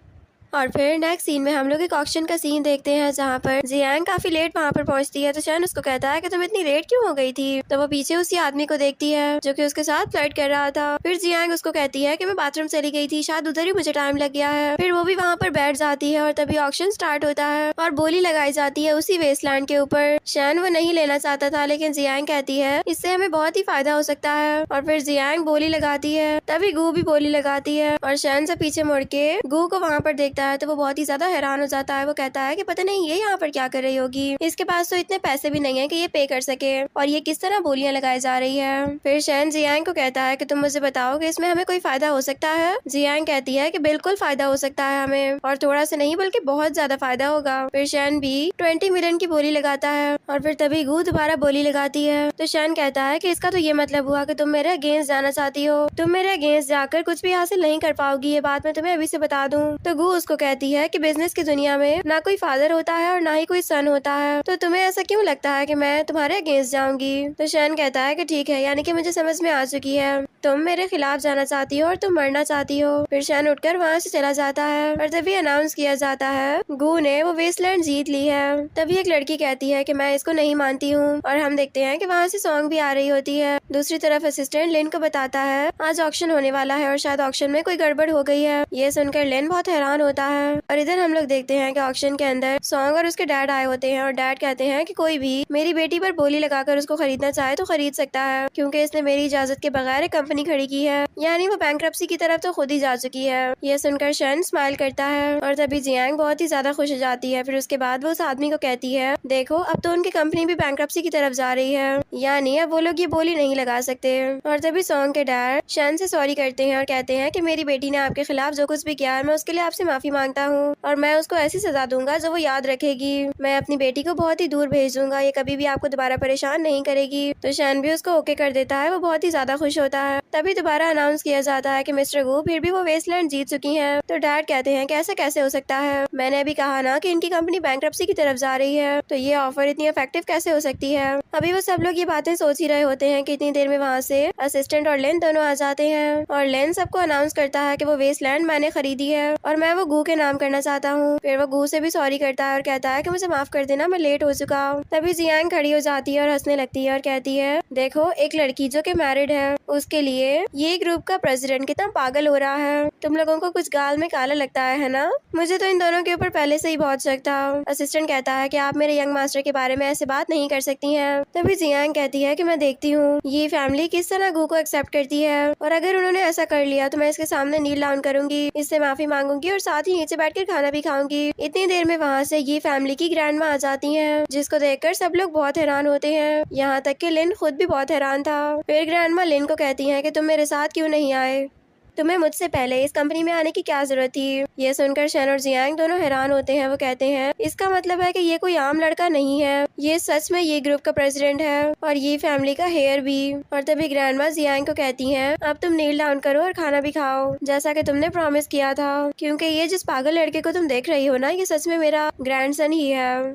और फिर नेक्स्ट सीन में हम लोग एक ऑक्शन का सीन देखते हैं जहाँ पर जियांग काफी लेट वहाँ पर पहुँचती है, तो शैन उसको कहता है कि तुम इतनी लेट क्यों हो गई थी। तो वो पीछे उसी आदमी को देखती है जो कि उसके साथ फ्लर्ट कर रहा था। फिर जियांग उसको कहती है कि मैं बाथरूम चली गई थी, शायद उधर ही मुझे टाइम लग गया है। फिर वो भी वहाँ पर बैठ जाती है और तभी ऑक्शन स्टार्ट होता है और बोली लगाई जाती है उसी वेस्टलैंड के ऊपर। शैन वो नहीं लेना चाहता था, लेकिन जियांग कहती है इससे हमें बहुत ही फायदा हो सकता है और फिर जियांग बोली लगाती है, तभी गू भी बोली लगाती है और शैन से पीछे मुड़ के गू को वहाँ पर देखता होता है तो वो बहुत ही ज्यादा हैरान हो जाता है। वो कहता है कि पता नहीं ये यहाँ पर क्या कर रही होगी, इसके पास तो इतने पैसे भी नहीं है कि ये पे कर सके, और ये किस तरह बोलियां लगाई जा रही है। फिर शैन जियांग को कहता है कि तुम मुझे बताओ कि इसमें हमें कोई फायदा हो सकता है। जियांग कहती है कि बिल्कुल फायदा हो सकता है हमें, और थोड़ा सा नहीं बल्कि बहुत ज्यादा फायदा होगा। फिर शैन भी 20 मिलियन की बोली लगाता है, और फिर तभी गू दोबारा बोली लगाती है। तो शैन कहता है कि इसका तो ये मतलब हुआ कि तुम मेरे अगेंस्ट जाना चाहती हो, तुम मेरे अगेंस्ट जाकर कुछ भी हासिल नहीं कर पाओगी, ये बात मैं तुम्हें अभी से बता दूं। तो गू उसको कहती है कि बिजनेस की दुनिया में ना कोई फादर होता है और ना ही कोई सन होता है, तो तुम्हें ऐसा क्यों लगता है कि मैं तुम्हारे अगेंस्ट जाऊंगी। तो शैन कहता है कि ठीक है, यानी कि मुझे समझ में आ चुकी है, तुम मेरे खिलाफ जाना चाहती हो और तुम मरना चाहती हो। फिर शैन उठकर वहाँ से चला जाता है, और तभी अनाउंस किया जाता है गू ने वो वेस्टलैंड जीत ली है। तभी एक लड़की कहती है कि मैं इसको नहीं मानती हूँ, और हम देखते हैं कि वहाँ से सॉन्ग भी आ रही होती है। दूसरी तरफ असिस्टेंट लिन को बताता है आज ऑक्शन होने वाला है और शायद ऑक्शन में कोई गड़बड़ हो गई है। ये सुनकर लिन बहुत हैरान होता है, और इधर हम लोग देखते हैं कि ऑक्शन के अंदर सॉन्ग और उसके डैड आए होते हैं, और डैड कहते हैं कि कोई भी मेरी बेटी पर बोली लगाकर उसको खरीदना चाहे तो खरीद सकता है, क्योंकि इसने मेरी इजाजत के बगैर एक कंपनी खड़ी की है, यानी वो बैंक्रप्सी की तरफ तो खुद ही जा चुकी है। ये सुनकर शन स्माइल करता है, और तभी जियांग बहुत ही ज्यादा खुश हो जाती है। फिर उसके बाद वो उस आदमी को कहती है देखो अब तो उनकी कंपनी भी बैंक्रप्सी की तरफ जा रही है, यानी अब वो लोग ये बोली नहीं लगा सकते। और तभी सॉन्ग के डैड शन से सॉरी करते हैं और कहते हैं कि मेरी बेटी ने आपके खिलाफ जो कुछ भी किया है मैं उसके लिए आपसे माफी मांगता हूँ, और मैं उसको ऐसी सजा दूंगा जो वो याद रखेगी। मैं अपनी बेटी को बहुत ही दूर भेज दूंगा, ये कभी भी आपको दोबारा परेशान नहीं करेगी। तो शन भी उसको ओके कर देता है, वो बहुत ही ज्यादा खुश होता है। तभी दोबारा अनाउंस किया जाता है कि मिस्टर गू फिर भी वो वेस्टलैंड जीत चुकी हैं। तो डैड कहते हैं कि ऐसा कैसे हो सकता है, मैंने अभी कहा ना कि इनकी कंपनी बैंक्रप्सी की तरफ जा रही है, तो ये ऑफर इतनी इफेक्टिव कैसे हो सकती है। अभी वो सब लोग ये बातें सोच ही रहे होते हैं कि इतनी देर में वहाँ से असिस्टेंट और लेन दोनों आ जाते हैं, और लेन सबको अनाउंस करता है कि वो वेस्टलैंड मैंने खरीदी है और मैं वो गू के नाम करना चाहता हूँ। फिर वो गू से भी सॉरी करता है और कहता है कि मुझे माफ कर देना, मैं लेट हो चुका हूँ। तभी जियांग खड़ी हो जाती है और हंसने लगती है और कहती है देखो एक लड़की जो कि मैरिड है उसके लिए ये ग्रुप का प्रेसिडेंट कितना पागल हो रहा है, तुम लोगों को कुछ गाल में काला लगता है ना। मुझे तो इन दोनों के ऊपर पहले से ही बहुत शक था। असिस्टेंट कहता है कि आप मेरे यंग मास्टर के बारे में ऐसे बात नहीं कर सकती हैं। तभी जियांग कहती है कि मैं देखती हूँ ये फैमिली किस तरह गू को एक्सेप्ट करती है, और अगर उन्होंने ऐसा कर लिया तो मैं इसके सामने नील डाउन करूंगी, इससे माफी मांगूंगी और साथ ही नीचे बैठकर खाना भी खाऊंगी। इतनी देर में वहाँ से ये फैमिली की ग्रैंड माँ आ जाती है, जिसको देखकर सब लोग बहुत हैरान होते हैं, यहाँ तक कि लिन खुद भी बहुत हैरान था। फिर ग्रैंड माँ लिन को कहती है कि तुम मेरे साथ क्यों नहीं आए, तुम्हें मुझसे पहले इस कंपनी में आने की क्या जरूरत थी। ये सुनकर शन और जियांग दोनों हैरान होते हैं। वो कहते हैं इसका मतलब है कि ये कोई आम लड़का नहीं है, ये सच में ये ग्रुप का प्रेसिडेंट है और ये फैमिली का हेयर भी। और तभी ग्रैंडमा जियांग को कहती हैं अब तुम नील डाउन करो और खाना भी खाओ जैसा कि तुमने प्रॉमिस किया था, क्योंकि ये जिस पागल लड़के को तुम देख रही हो ना ये सच में मेरा ग्रैंडसन ही है।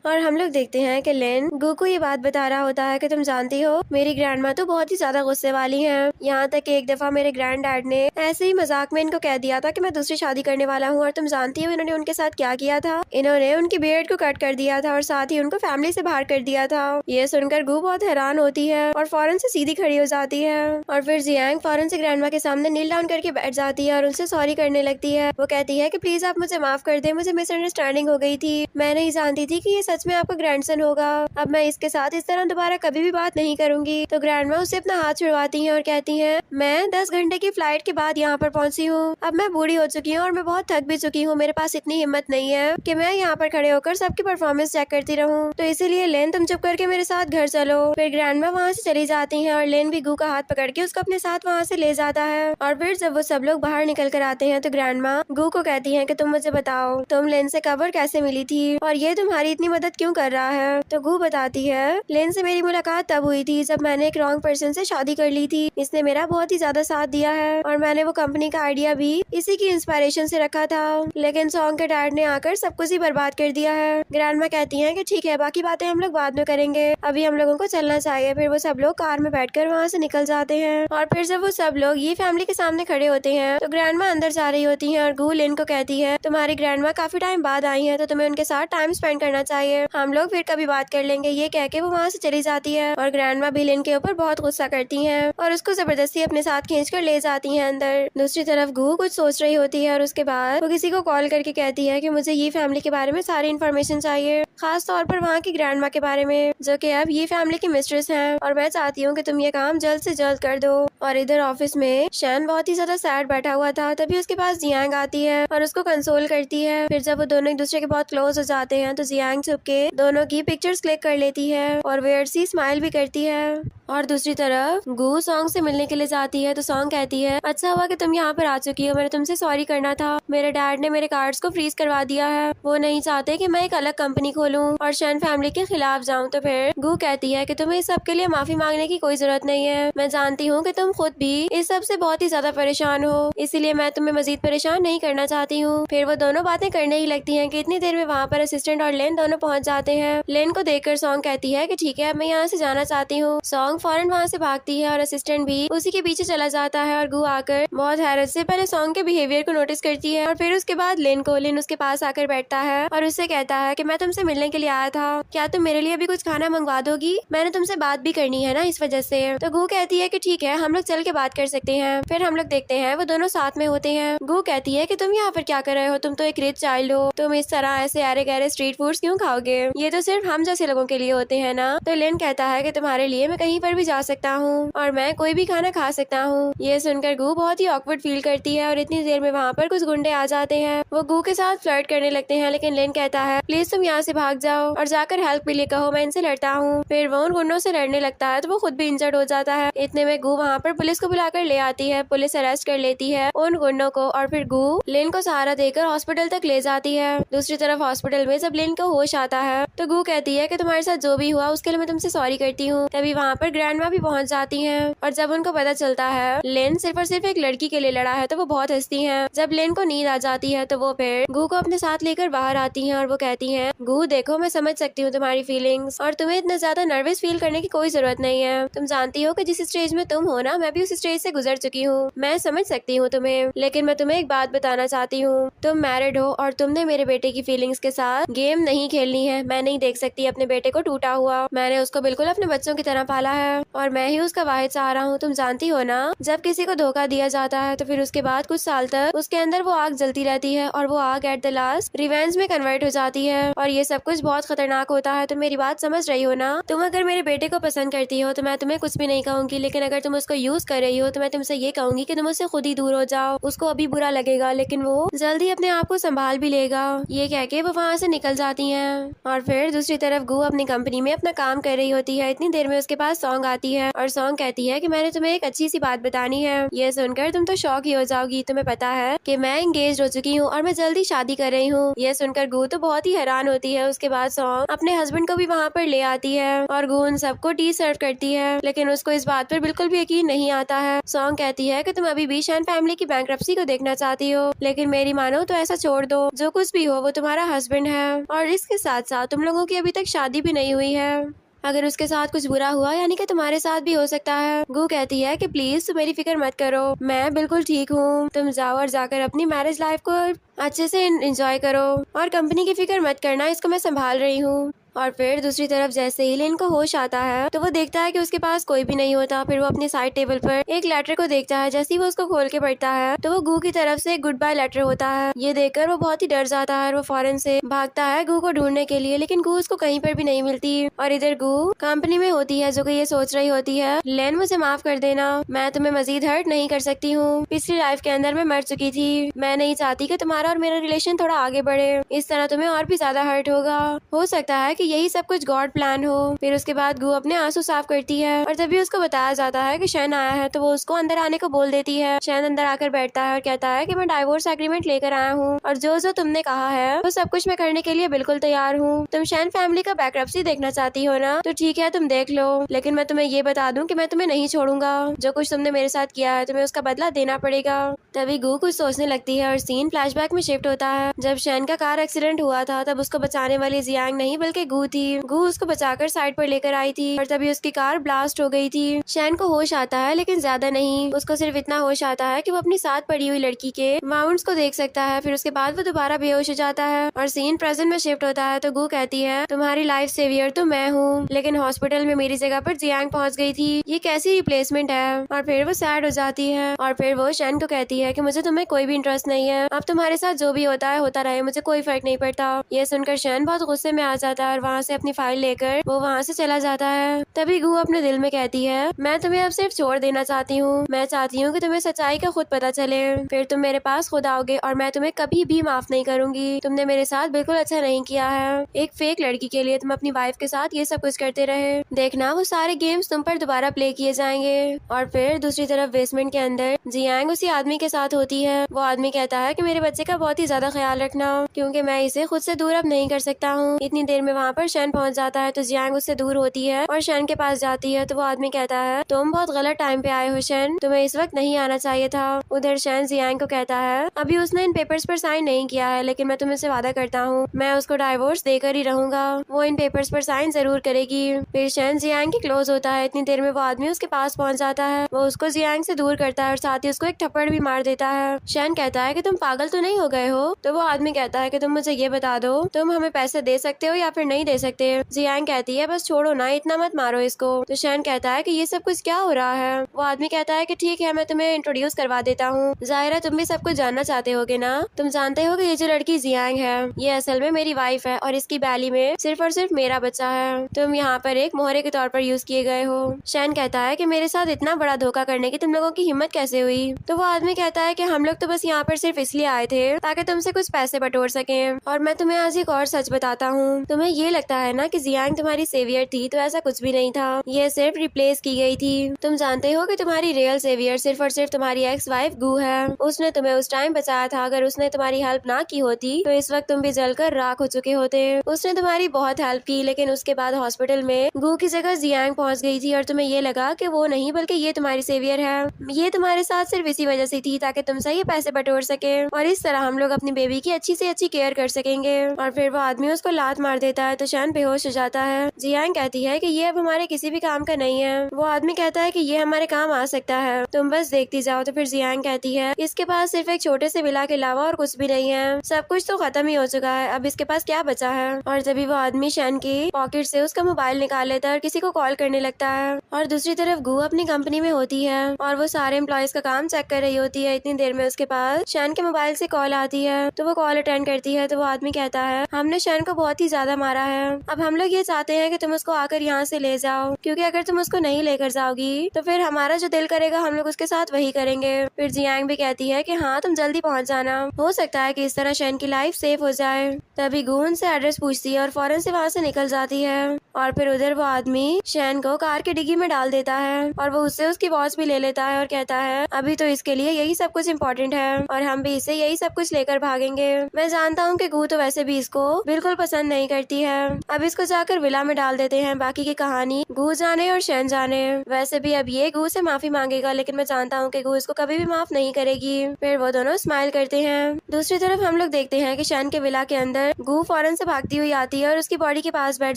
और हम लोग देखते हैं कि लेन गू को ये बात बता रहा होता है कि तुम जानती हो मेरी ग्रैंडमा तो बहुत ही ज्यादा गुस्से वाली हैं। यहाँ तक कि एक दफा मेरे ग्रैंड डैड ने ऐसे ही मजाक में इनको कह दिया था कि मैं दूसरी शादी करने वाला हूँ, और तुम जानती हो इन्होंने उनके साथ क्या किया था, इन्होंने उनकी बियर्ड को कट कर दिया था और साथ ही उनको फैमिली से बाहर कर दिया था। ये सुनकर गू बहुत हैरान होती है और फौरन से सीधी खड़ी हो जाती है, और फिर जियांग फौरन से ग्रैंडमा के सामने नील डाउन करके बैठ जाती है और उनसे सॉरी करने लगती है। वो कहती है कि प्लीज आप मुझे माफ कर दे, मुझे मिसअंडरस्टैंडिंग हो गई थी, मैं नहीं जानती थी कि ये सच में आपका ग्रैंडसन होगा, अब मैं इसके साथ इस तरह दोबारा कभी भी बात नहीं करूंगी। तो ग्रैंडमा उसे अपना हाथ छुड़वाती हैं और कहती हैं मैं 10 घंटे की फ्लाइट के बाद यहाँ पर पहुंची हूँ, अब मैं बूढ़ी हो चुकी हूँ और मैं बहुत थक भी चुकी हूँ, मेरे पास इतनी हिम्मत नहीं है कि मैं यहाँ पर खड़े होकर सबकी परफॉर्मेंस चेक करती रहूँ, तो इसीलिए लेन तुम चुप करके मेरे साथ घर चलो। फिर ग्रैंडमा वहाँ से चली जाती है और लेन भी गू का हाथ पकड़ के उसको अपने साथ वहाँ से ले जाता है। और फिर जब वो सब लोग बाहर निकल कर आते हैं तो ग्रैंडमा गू को कहती है कि तुम मुझे बताओ तुम लेन से कब और कैसे मिली थी और ये तुम्हारी इतनी मदद क्यों कर रहा है। तो गू बताती है लेन से मेरी मुलाकात तब हुई थी जब मैंने एक रॉन्ग पर्सन से शादी कर ली थी, इसने मेरा बहुत ही ज्यादा साथ दिया है और मैंने वो कंपनी का आइडिया भी इसी की इंस्पिरेशन से रखा था, लेकिन सॉन्ग के डैड ने आकर सब कुछ ही बर्बाद कर दिया है। ग्रैंडमा कहती हैं कि ठीक है बाकी बातें हम लोग बाद में करेंगे, अभी हम लोगों को चलना चाहिए। फिर वो सब लोग कार में बैठकर वहाँ से निकल जाते हैं, और फिर जब वो सब लोग ये फैमिली के सामने खड़े होते हैं तो ग्रैंडमा अंदर जा रही होती है और गू लिन को कहती है तुम्हारी ग्रैंडमा काफी टाइम बाद आई है तो तुम्हें उनके साथ टाइम स्पेंड करना चाहिए, हम लोग फिर कभी बात कर लेंगे। ये कह के वो वहाँ से चली जाती है और ग्रैंडमा भी लिन के ऊपर बहुत गुस्सा करती हैं और उसको जबरदस्ती अपने साथ खींचकर ले जाती हैं अंदर। दूसरी तरफ गू कुछ सोच रही होती है और उसके बाद वो किसी को कॉल करके कहती है कि मुझे ये फैमिली के बारे में सारी इन्फॉर्मेशन चाहिए, खास तौर पर वहाँ की ग्रैंड माँ के बारे में, जो कि अब ये फैमिली की मिस्ट्रेस हैं, और मैं चाहती हूँ कि तुम ये काम जल्द से जल्द कर दो। और इधर ऑफिस में शैन बहुत ही ज्यादा सैड बैठा हुआ था, तभी उसके पास जियांग आती है और उसको कंसोल करती है। फिर जब वो दोनों एक दूसरे के बहुत क्लोज हो जाते हैं तो जियांग छुप के दोनों की पिक्चर्स क्लिक कर लेती है और वेयर सी स्माइल भी करती है। और दूसरी तरफ गू सॉन्ग से मिलने के लिए जाती है तो सॉन्ग कहती है, अच्छा हुआ कि तुम यहाँ पर आ चुकी हो, मैंने तुमसे सॉरी करना था। मेरे डैड ने मेरे कार्ड्स को फ्रीज करवा दिया है, वो नहीं चाहते कि मैं एक अलग कंपनी खोलूं और शैन फैमिली के खिलाफ जाऊं। तो फिर गू कहती है कि तुम्हें इस सब के लिए माफी मांगने की कोई जरूरत नहीं है, मैं जानती हूँ कि तुम खुद भी इस सब से बहुत ही ज्यादा परेशान हो, इसीलिए मैं तुम्हें मजीद परेशान नहीं करना चाहती हूँ। फिर वो दोनों बातें करने ही लगती हैं कि इतनी देर में वहाँ पर असिस्टेंट और लेन दोनों पहुँच जाते हैं। लेन को देखकर सॉन्ग कहती है कि ठीक है, मैं यहाँ से जाना चाहती हूँ। सॉन्ग फौरन वहाँ से भागती है और असिस्टेंट भी उसी के पीछे चला जाता है और गू आकर बहुत हैरत से पहले सॉन्ग के बिहेवियर को नोटिस करती है और फिर उसके बाद लेन उसके पास आकर बैठता है और उससे कहता है कि मैं तुमसे मिलने के लिए आया था, क्या तुम मेरे लिए भी कुछ खाना मंगवा दोगी, मैंने तुमसे बात भी करनी है ना इस वजह से। तो गू कहती है कि ठीक है, हम लोग चल के बात कर सकते हैं। फिर हम लोग देखते हैं वो दोनों साथ में होते हैं। गू कहती है कि तुम यहाँ पर क्या कर रहे हो, तुम तो एक रिच चाइल्ड हो, तुम इस तरह ऐसे अरे गहरे स्ट्रीट फूड्स क्यों खाओगे, ये तो सिर्फ हम जैसे लोगों के लिए होते हैं ना। तो लेन कहता है कि तुम्हारे लिए मैं कहीं पर भी जा सकता हूँ और मैं कोई भी खाना खा सकता हूँ। ये सुनकर गू बहुत ही ऑकवर्ड फील करती है और इतनी देर में वहाँ पर कुछ गुंडे आ जाते हैं। वो गू के साथ फ्लर्ट करने लगते हैं, लेकिन लेन कहता है प्लीज तुम यहाँ से भाग जाओ और जाकर हेल्प के लिए कहो, मैं इनसे लड़ता हूँ। फिर वो उन गुंडों से लड़ने लगता है तो वो खुद भी इंजर्ड हो जाता है। इतने में गू वहाँ पर पुलिस को बुलाकर ले आती है। पुलिस अरेस्ट कर लेती है उन गुंडों को और फिर गू लेन को सहारा देकर हॉस्पिटल तक ले जाती है। दूसरी तरफ हॉस्पिटल में जब लेन को होश आता है तो गू कहती है कि तुम्हारे साथ जो भी हुआ उसके लिए मैं तुमसे सॉरी करती हूँ। तभी वहाँ पर ग्रैंड माँ भी पहुँच जाती है और जब उनको पता चलता है लेन सिर्फ और सिर्फ एक लड़की के लिए लड़ा है तो वो बहुत हंसती है। जब लेन को नींद आ जाती है तो वो फिर गू को अपने साथ लेकर बाहर आती हैं और वो कहती हैं, गू देखो मैं समझ सकती हूँ तुम्हारी फीलिंग्स और तुम्हें इतना ज्यादा नर्वस फील करने की कोई जरूरत नहीं है। तुम जानती हो कि जिस स्टेज में तुम हो ना, मैं भी उस स्टेज से गुजर चुकी हूँ, मैं समझ सकती हूँ तुम्हें। लेकिन मैं तुम्हें एक बात बताना चाहती हूँ, तुम मैरिड हो और तुमने मेरे बेटे की फीलिंग्स के साथ गेम नहीं खेलनी है। मैं नहीं देख सकती अपने बेटे को टूटा हुआ, मैंने उसको बिल्कुल अपने बच्चों की तरह पाला है और मैं ही उसका वाहिद सहारा हूँ। तुम जानती हो ना, जब किसी को धोखा दिया जाता है तो फिर उसके बाद कुछ साल तक उसके अंदर वो आग जलती रहती है और वो आग एट द लास्ट रिवेंज में कन्वर्ट हो जाती है और ये सब कुछ बहुत खतरनाक होता है। तुम मेरी बात समझ रही हो ना? तुम अगर मेरे बेटे को पसंद करती हो तो मैं तुम्हें कुछ भी नहीं कहूंगी, लेकिन अगर तुम उसको यूज कर रही हो तो मैं तुमसे ये कहूंगी कि तुम उससे खुद ही दूर हो जाओ। उसको अभी बुरा लगेगा लेकिन वो जल्दी अपने आप को संभाल भी लेगा। ये कह के वो वहाँ से निकल जाती है और फिर दूसरी तरफ गू अपनी कंपनी में अपना काम कर रही होती है। इतनी देर में उसके पास सॉन्ग आती है और सॉन्ग कहती है कि मैंने तुम्हें एक अच्छी सी बात बतानी है, ये सुनकर तुम तो शॉक ही हो जाओगी। तुम्हें पता है कि मैं एंगेज हो चुकी हूँ और मैं जल्दी शादी कर रही हूँ। ये सुनकर गू तो बहुत ही हैरान होती है। उसके बाद सॉन्ग अपने हस्बैंड को भी वहाँ पर ले आती है और गू उन सबको टी सर्व करती है, लेकिन उसको इस बात पर बिल्कुल भी यकीन नहीं आता है। सॉन्ग कहती है कि तुम अभी भी शैन फैमिली की बैंक्रप्सी को देखना चाहती हो, लेकिन मेरी मानो तो ऐसा छोड़ दो, जो कुछ भी हो वो तुम्हारा हस्बैंड है और इसके साथ साथ तुम लोगों की अभी तक शादी भी नहीं हुई है। अगर उसके साथ कुछ बुरा हुआ यानी कि तुम्हारे साथ भी हो सकता है। गू कहती है कि प्लीज तुम मेरी फिक्र मत करो, मैं बिल्कुल ठीक हूँ। तुम जाओ और जाकर अपनी मैरिज लाइफ को अच्छे से एंजॉय करो और कंपनी की फिक्र मत करना, इसको मैं संभाल रही हूँ। और फिर दूसरी तरफ जैसे ही लेन को होश आता है तो वो देखता है कि उसके पास कोई भी नहीं होता। फिर वो अपने साइड टेबल पर एक लेटर को देखता है। जैसे ही वो उसको खोल के पढ़ता है तो वो गू की तरफ से एक गुड बाय लेटर होता है। ये देखकर वो बहुत ही डर जाता है और वो फौरन से भागता है गू को ढूंढने के लिए, लेकिन गू उसको कहीं पर भी नहीं मिलती। और इधर गू कंपनी में होती है जो कि ये सोच रही होती है, लेन मुझे माफ कर देना, मैं तुम्हें मजीद हर्ट नहीं कर सकती हूँ। पिछली लाइफ के अंदर मैं मर चुकी थी, मैं नहीं चाहती कि तुम्हारा और मेरा रिलेशन थोड़ा आगे बढ़े, इस तरह तुम्हें और भी ज्यादा हर्ट होगा। हो सकता है कि यही सब कुछ गॉड प्लान हो। फिर उसके बाद गू अपने आंसू साफ करती है और तभी उसको बताया जाता है कि शैन आया है, तो वो उसको अंदर आने को बोल देती है। शैन अंदर आकर बैठता है और कहता है कि मैं डाइवोर्स एग्रीमेंट लेकर आया हूँ और जो जो तुमने कहा है वो सब कुछ मैं करने के लिए बिल्कुल तैयार हूँ। तुम शैन फैमिली का बैंक्रप्सी देखना चाहती हो ना, तो ठीक है तुम देख लो, लेकिन मैं तुम्हें ये बता दूं कि मैं तुम्हें नहीं छोड़ूंगा। जो कुछ तुमने मेरे साथ किया है तुम्हें उसका बदला देना पड़ेगा। तभी गू कुछ सोचने लगती है और सीन फ्लैशबैक में शिफ्ट होता है। जब शैन का कार एक्सीडेंट हुआ था तब उसको बचाने वाली जियांग नहीं बल्कि गू थी। गू उसको बचाकर साइड पर लेकर आई थी और तभी उसकी कार ब्लास्ट हो गई थी। शैन को होश आता है लेकिन ज्यादा नहीं, उसको सिर्फ इतना होश आता है कि वो अपनी साथ पड़ी हुई लड़की के माउंट्स को देख सकता है। फिर उसके बाद वो दोबारा बेहोश हो जाता है और सीन प्रेजेंट में शिफ्ट होता है। तो गू कहती है तुम्हारी लाइफ सेवियर तो मैं हूँ, लेकिन हॉस्पिटल में मेरी जगह पर जियांग पहुँच गई थी, ये कैसी रिप्लेसमेंट है। और फिर वो सैड हो जाती है और फिर वो शैन को कहती है कि मुझे तुम्हें कोई भी इंटरेस्ट नहीं है, अब तुम्हारे साथ जो भी होता है होता रहे, मुझे कोई फर्क नहीं पड़ता। ये सुनकर शैन बहुत गुस्से में आ जाता है और वहाँ से अपनी फाइल लेकर वो वहाँ से चला जाता है। तभी गू अपने दिल में कहती है मैं तुम्हें अब सिर्फ छोड़ देना चाहती हूँ, मैं चाहती हूँ कि तुम्हें सच्चाई का खुद पता चले, फिर तुम मेरे पास खुद आओगे और मैं तुम्हें कभी भी माफ नहीं करूंगी। तुमने मेरे साथ बिल्कुल अच्छा नहीं किया है, एक फेक लड़की के लिए तुम अपनी वाइफ के साथ ये सब कुछ करते रहे, देखना वो सारे गेम्स तुम पर दोबारा प्ले किए जाएंगे। और फिर दूसरी तरफ बेसमेंट के अंदर जियांग उसी आदमी के साथ होती है। वो आदमी कहता है कि मेरे बच्चे का बहुत ही ज्यादा ख्याल रखना, क्योंकि मैं इसे खुद से दूर अब नहीं कर सकता हूँ। इतनी देर में वहाँ पर शैन पहुँच जाता है तो जियांग उससे दूर होती है और शैन के पास जाती है। तो वो आदमी कहता है तुम बहुत गलत टाइम पे आए हो शैन, तुम्हें इस वक्त नहीं आना चाहिए था। उधर शैन जियांग को कहता है अभी उसने इन पेपर्स पर साइन नहीं किया है, लेकिन मैं तुम्हें से वादा करता हूँ मैं उसको डाइवोर्स देकर ही रहूंगा, वो इन पेपर्स पर साइन जरूर करेगी। फिर शैन जियांग की क्लोज होता है। इतनी देर में वो आदमी उसके पास पहुँच जाता है, वो उसको जियांग से दूर करता है और साथ ही उसको एक थप्पड़ भी मार देता है। शैन कहता है कि तुम पागल तो नहीं हो गए हो। तो वो आदमी कहता है कि तुम मुझे ये बता दो तुम हमें पैसे दे सकते हो या फिर नहीं दे सकते। जियांग कहती है बस छोड़ो ना, इतना मत मारो इसको। तो शैन कहता है कि ये सब कुछ क्या हो रहा है। वो आदमी कहता है कि ठीक है मैं तुम्हें इंट्रोड्यूस करवा देता हूँ, जाहिर है तुम भी सब कुछ जानना चाहते होगे ना। तुम जानते हो कि ये जो लड़की जियांग है ये असल में मेरी वाइफ है और इसकी बैली में सिर्फ और सिर्फ मेरा बच्चा है, तुम यहाँ पर एक मोहरे के तौर पर यूज किए गए हो। शैन कहता है कि मेरे साथ इतना बड़ा धोखा करने की तुम लोगों की हिम्मत कैसे हुई। तो वो आदमी कहता है कि हम लोग तो बस यहाँ पर सिर्फ इसलिए आए थे ताकि तुमसे कुछ पैसे बटोर सकें, और मैं तुम्हें आज एक और सच बताता हूँ, तुम्हें ये लगता है ना कि जियांग तुम्हारी सेवियर थी, तो ऐसा कुछ भी नहीं था, ये सिर्फ रिप्लेस की गई थी। तुम जानते हो कि तुम्हारी रियल सेवियर सिर्फ और सिर्फ तुम्हारी एक्स वाइफ गू है, उसने तुम्हें उस टाइम बचाया था, अगर उसने तुम्हारी हेल्प ना की होती तो इस वक्त तुम भी जलकर राख हो चुके होते। उसने तुम्हारी बहुत हेल्प की, लेकिन उसके बाद हॉस्पिटल में गू की जगह जियांग पहुँच गई थी और तुम्हें ये लगा कि वो नहीं बल्कि ये तुम्हारी सेवियर है, ये तुम्हारे साथ सिर्फ इसी वजह से थी ताकि तुमसे ये पैसे बटोर सके और इस तरह हम लोग अपनी बेबी की अच्छी से अच्छी केयर कर सकेंगे। और फिर वो आदमी उसको लात मार देता है तो शैन बेहोश हो जाता है। जियांग कहती है कि ये अब हमारे किसी भी काम का नहीं है। वो आदमी कहता है कि ये हमारे काम आ सकता है, तुम बस देखती जाओ। तो फिर जियांग कहती है इसके पास सिर्फ एक छोटे से विला के अलावा और कुछ भी नहीं है, सब कुछ तो खत्म ही हो चुका है, अब इसके पास क्या बचा है। और तभी वो आदमी शैन की पॉकेट से उसका मोबाइल निकाल लेता है और किसी को कॉल करने लगता है। और दूसरी तरफ गू अपनी कंपनी में होती है और वो सारे एम्प्लॉयज का काम चेक कर रही होती है। इतनी देर में उसके पास शैन के मोबाइल से कॉल आती है तो वो कॉल अटेंड करती है। तो वो आदमी कहता है हमने शैन को बहुत ही ज्यादा मारा है, अब हम लोग ये चाहते हैं कि तुम उसको आकर यहाँ से ले जाओ, क्योंकि अगर तुम उसको नहीं लेकर जाओगी तो फिर हमारा जो दिल करेगा हम लोग उसके साथ वही करेंगे। फिर जियांग भी कहती है कि हाँ तुम जल्दी पहुँच जाना, हो सकता है कि इस तरह शैन की लाइफ सेफ हो जाए। तभी गू उनसे एड्रेस पूछती है और फौरन से वहाँ से निकल जाती है। और फिर उधर वो आदमी शैन को कार की डिग्गी में डाल देता है और वो उससे उसकी वॉच भी ले लेता है और कहता है अभी तो इसके लिए यही सब कुछ इम्पोर्टेंट है और हम भी इसे यही सब कुछ लेकर भागेंगे। मैं जानता हूँ कि गू तो वैसे भी इसको बिल्कुल पसंद नहीं करती है, अब इसको जाकर विला में डाल देते हैं, बाकी की कहानी गू जाने और शैन जाने। वैसे भी अब ये गू से माफी मांगेगा, लेकिन मैं जानता हूँ कि गू इसको कभी भी माफ नहीं करेगी। फिर वो दोनों स्माइल करते हैं। दूसरी तरफ हम लोग देखते हैं कि शैन के विला के अंदर गू फौरन से भागती हुई आती है और उसकी बॉडी के पास बैठ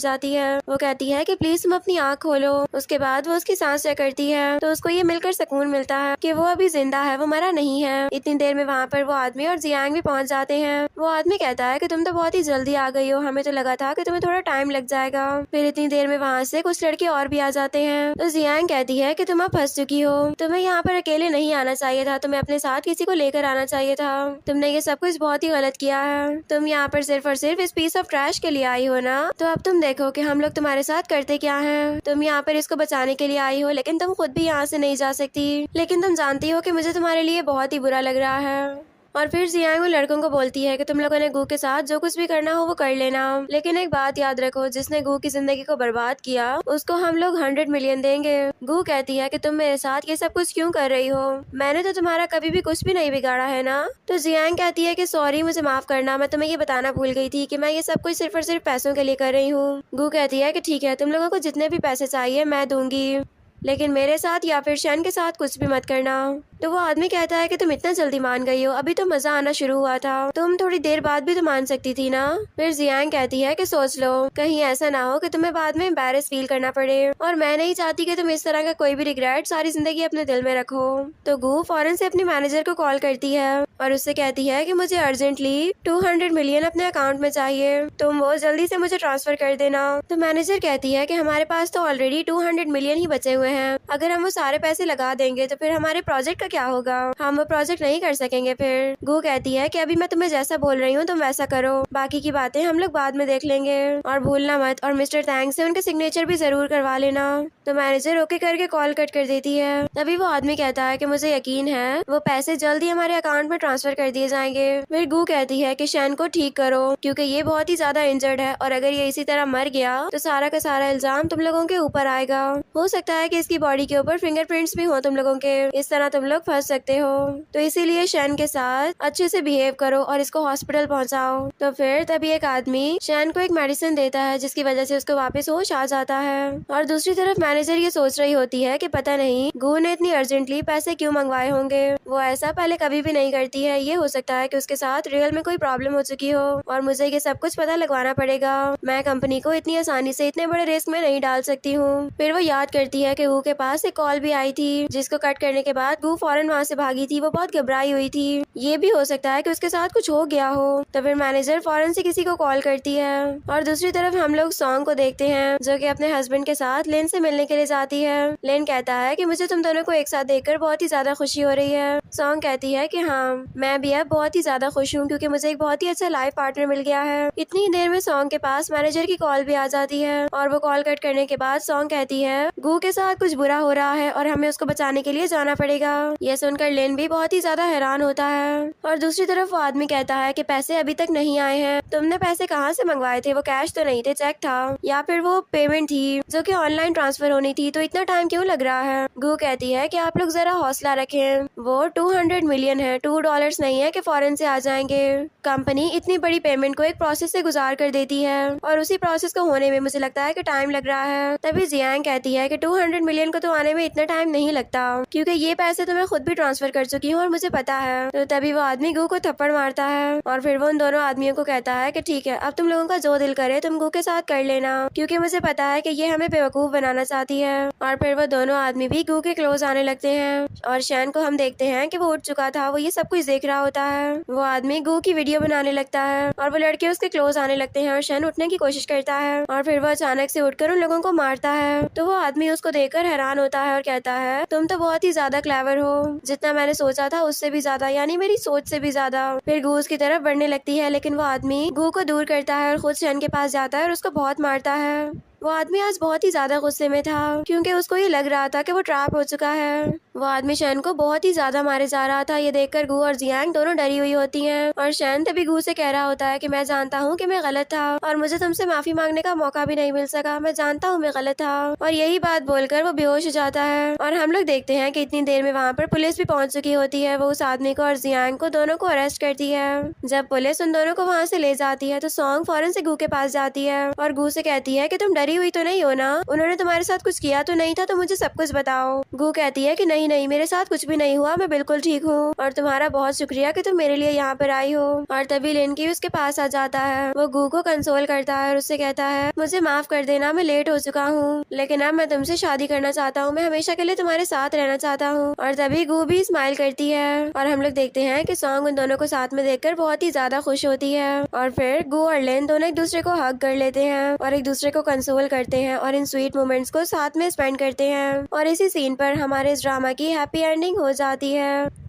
जाती है। वो कहती है कि प्लीज तुम अपनी आँख खोलो। उसके बाद वो उसकी सांस चेक करती है तो उसको ये मिलकर सुकून मिलता है कि वो अभी जिंदा है, वो मरा नहीं है। इतनी देर में वहाँ पर वो आदमी और जियांग भी पहुँच जाते हैं। वो आदमी कहता है कि तुम तो बहुत ही जल्दी आ गई हो, हमें तो लगा था कि तुम्हें थोड़ा टाइम लग जाएगा। फिर इतनी देर में वहाँ से कुछ लड़के और भी आ जाते हैं। तो जियांग कहती है कि तुम अब फंस चुकी हो, तुम्हें यहाँ पर अकेले नहीं आना चाहिए था, तुम्हें अपने साथ किसी को लेकर आना चाहिए था, तुमने ये सब कुछ बहुत ही गलत किया है, तुम यहाँ पर सिर्फ और सिर्फ इस पीस ऑफ ट्रैश के लिए आई हो ना, तो अब तुम देखो कि हम लोग तुम्हारे साथ करते क्या हैं। तुम यहाँ पर इसको बचाने के लिए आई हो, लेकिन तुम खुद भी यहाँ से नहीं जा सकती, लेकिन तुम जानती हो कि मुझे तुम्हारे लिए बहुत ही बुरा लग रहा है। और फिर जियांग उन लड़कों को बोलती है कि तुम लोगों ने गू के साथ जो कुछ भी करना हो वो कर लेना, लेकिन एक बात याद रखो, जिसने गू की जिंदगी को बर्बाद किया उसको हम लोग 100 मिलियन देंगे। गू कहती है कि तुम मेरे साथ ये सब कुछ क्यों कर रही हो, मैंने तो तुम्हारा कभी भी कुछ भी नहीं बिगाड़ा है ना। तो जियांग कहती है कि सॉरी, मुझे माफ करना, मैं तुम्हें ये बताना भूल गई थी कि मैं ये सब कुछ सिर्फ और सिर्फ पैसों के लिए कर रही हूँ। गू कहती है कि ठीक है, तुम लोगों को जितने भी पैसे चाहिए मैं दूंगी। लेकिन मेरे साथ या फिर शैन के साथ कुछ भी मत करना। तो वो आदमी कहता है कि तुम इतना जल्दी मान गई हो, अभी तो मजा आना शुरू हुआ था, तुम थोड़ी देर बाद भी तो मान सकती थी ना। फिर जियांग कहती है कि सोच लो, कहीं ऐसा ना हो कि तुम्हें बाद में एम्बैरेस फील करना पड़े, और मैं नहीं चाहती कि तुम इस तरह का कोई भी रिग्रेट सारी जिंदगी अपने दिल में रखो। तो गू फौरन से अपने मैनेजर को कॉल करती है और उससे कहती है कि मुझे अर्जेंटली 200 मिलियन अपने अकाउंट में चाहिए, तुम वो जल्दी से मुझे ट्रांसफर कर देना। तो मैनेजर कहती है कि हमारे पास तो ऑलरेडी 200 मिलियन ही बचे हुए हैं, अगर हम वो सारे पैसे लगा देंगे तो फिर हमारे प्रोजेक्ट का क्या होगा, हम वो प्रोजेक्ट नहीं कर सकेंगे। फिर गू कहती है कि अभी मैं तुम्हें जैसा बोल रही हूँ तुम वैसा करो, बाकी की बातें हम लोग बाद में देख लेंगे, और भूलना मत, और मिस्टर थैंक से उनका सिग्नेचर भी जरूर करवा लेना। तो मैनेजर ओके करके कॉल कट कर देती है। तभी वो आदमी कहता है कि मुझे यकीन है वो पैसे जल्दी हमारे अकाउंट में ट्रांसफर कर दिए जाएंगे। फिर गू कहती है कि शैन को ठीक करो, क्योंकि ये बहुत ही ज्यादा इंजर्ड है, और अगर ये इसी तरह मर गया तो सारा का सारा इल्जाम तुम लोगों के ऊपर आएगा। हो सकता है कि इसकी बॉडी के ऊपर फिंगरप्रिंट्स भी हो तुम लोगों के, इस तरह तुम लोग फंस सकते हो। तो इसीलिए शैन के साथ अच्छे से बिहेव करो और इसको हॉस्पिटल पहुंचाओ। तो फिर तभी एक आदमी शैन को एक मेडिसिन देता है जिसकी वजह से उसको वापस होश आ जाता है। और दूसरी तरफ मैनेजर ये सोच रही होती है कि पता नहीं गू ने इतनी अर्जेंटली पैसे क्यों मंगवाए होंगे, वो ऐसा पहले कभी भी नहीं करती है, ये हो सकता है कि उसके साथ रियल में कोई प्रॉब्लम हो चुकी हो, और मुझे ये सब कुछ पता लगवाना पड़ेगा, मैं कंपनी को इतनी आसानी से इतने बड़े रिस्क में नहीं डाल सकती हूँ। फिर वो याद करती है कि गू के पास एक कॉल भी आई थी, जिसको कट करने के बाद गू फौरन वहाँ से भागी थी, वो बहुत घबराई हुई थी, ये भी हो सकता है कि उसके साथ कुछ हो गया हो। तो फिर मैनेजर फौरन से किसी को कॉल करती है, और दूसरी तरफ हम लोग सॉन्ग को देखते हैं जो कि अपने हस्बैंड के साथ लेन से मिलने के लिए जाती है। लेन कहता है कि मुझे तुम दोनों को एक साथ देखकर बहुत ही ज्यादा खुशी हो रही है। सॉन्ग कहती है कि हाँ, मैं भी अब बहुत ही ज्यादा खुश हूँ, क्योंकि मुझे एक बहुत ही अच्छा लाइफ पार्टनर मिल गया है। इतनी ही देर में सॉन्ग के पास मैनेजर की कॉल भी आ जाती है, और वो कॉल कट करने के बाद सॉन्ग कहती है गू के साथ कुछ बुरा हो रहा है और हमें उसको बचाने के लिए जाना पड़ेगा। यह सुनकर लेन भी बहुत ही ज्यादा हैरान होता है। और दूसरी तरफ वो आदमी कहता है कि पैसे अभी तक नहीं आए हैं, तुमने पैसे कहाँ से मंगवाए थे, वो कैश तो नहीं थे, चेक था, या फिर वो पेमेंट थी जो कि ऑनलाइन ट्रांसफर होनी थी, तो इतना टाइम क्यों लग रहा है। गू कहती है कि आप लोग जरा हौसला रखें, वो 200 मिलियन है, $2 नहीं है कि फौरन से आ जाएंगे। कंपनी इतनी बड़ी पेमेंट को एक प्रोसेस से गुजार कर देती है, और उसी प्रोसेस को होने में मुझे लगता है कि टाइम लग रहा है। तभी जियांग कहती है कि 200 मिलियन को तो आने में इतना टाइम नहीं लगता, क्योंकि ये पैसे तो मैं खुद भी ट्रांसफर कर चुकी हूँ और मुझे पता है। तो तभी वो आदमी गू को थप्पड़ मारता है, और फिर वो उन दोनों आदमियों को कहता है कि ठीक है, अब तुम लोगों का जो दिल करे तुम गू के साथ कर लेना, क्योंकि मुझे पता है कि ये हमें बेवकूफ बनाना चाहती है। और फिर वो दोनों आदमी भी गू के क्लोज आने लगते हैं, और शैन को हम देखते हैं कि वो उठ चुका था, वो ये सब कुछ देख रहा होता है। वो आदमी गू की वीडियो बनाने लगता है, और वो लड़के उसके क्लोज आने लगते हैं, और शैन उठने की कोशिश करता है, और फिर वो अचानक से उठकर उन लोगों को मारता है। तो वो आदमी उसको देखकर हैरान होता है और कहता है तुम तो बहुत ही ज्यादा क्लेवर हो, जितना मैंने सोचा था उससे भी ज्यादा, यानी मेरी सोच से भी ज्यादा। फिर गू उसकी तरफ बढ़ने लगती है, लेकिन वो आदमी गू को दूर करता है और खुद शैन के पास जाता है और उसको बहुत मारता है। वो आदमी आज बहुत ही ज्यादा गुस्से में था, क्योंकि उसको ये लग रहा था कि वो ट्रैप हो चुका है। वो आदमी शैन को बहुत ही ज्यादा मारे जा रहा था, ये देखकर गू और जियांग दोनों डरी हुई होती हैं, और शैन तभी गू से कह रहा होता है कि मैं जानता हूँ कि मैं गलत था, और मुझे तुमसे माफी मांगने का मौका भी नहीं मिल सका, मैं जानता हूँ मैं गलत था। और यही बात बोलकर वो बेहोश हो जाता है, और हम लोग देखते हैं कि इतनी देर में वहाँ पर पुलिस भी पहुँच चुकी होती है। वो उस आदमी को और जियांग को दोनों को अरेस्ट करती है। जब पुलिस उन दोनों को वहाँ से ले जाती है तो सॉन्ग फौरन से गू के पास जाती है, और गू से कहती है कि तुम डरी हुई तो नहीं हो ना, उन्होंने तुम्हारे साथ कुछ किया तो नहीं था, तो मुझे सब कुछ बताओ। गू कहती है कि नहीं नहीं, मेरे साथ कुछ भी नहीं हुआ, मैं बिल्कुल ठीक हूँ, और तुम्हारा बहुत शुक्रिया कि तुम मेरे लिए यहाँ पर आई हो। और तभी लिन की उसके पास आ जाता है, वो गू को कंसोल करता है और उससे कहता है मुझे माफ कर देना, मैं लेट हो चुका हूँ, लेकिन अब मैं तुमसे शादी करना चाहता हूँ, मैं हमेशा के लिए तुम्हारे साथ रहना चाहता हूँ। और तभी गू भी स्माइल करती है, और हम लोग देखते हैं कि सॉन्ग उन दोनों को साथ में देखकर बहुत ही ज्यादा खुश होती है। और फिर गू और लिन दोनों एक दूसरे को हग कर लेते हैं और एक दूसरे को कंसोल करते हैं, और इन स्वीट मोमेंट्स को साथ में स्पेंड करते हैं। और इसी सीन पर हमारे इस ड्रामा की हैप्पी एंडिंग हो जाती है।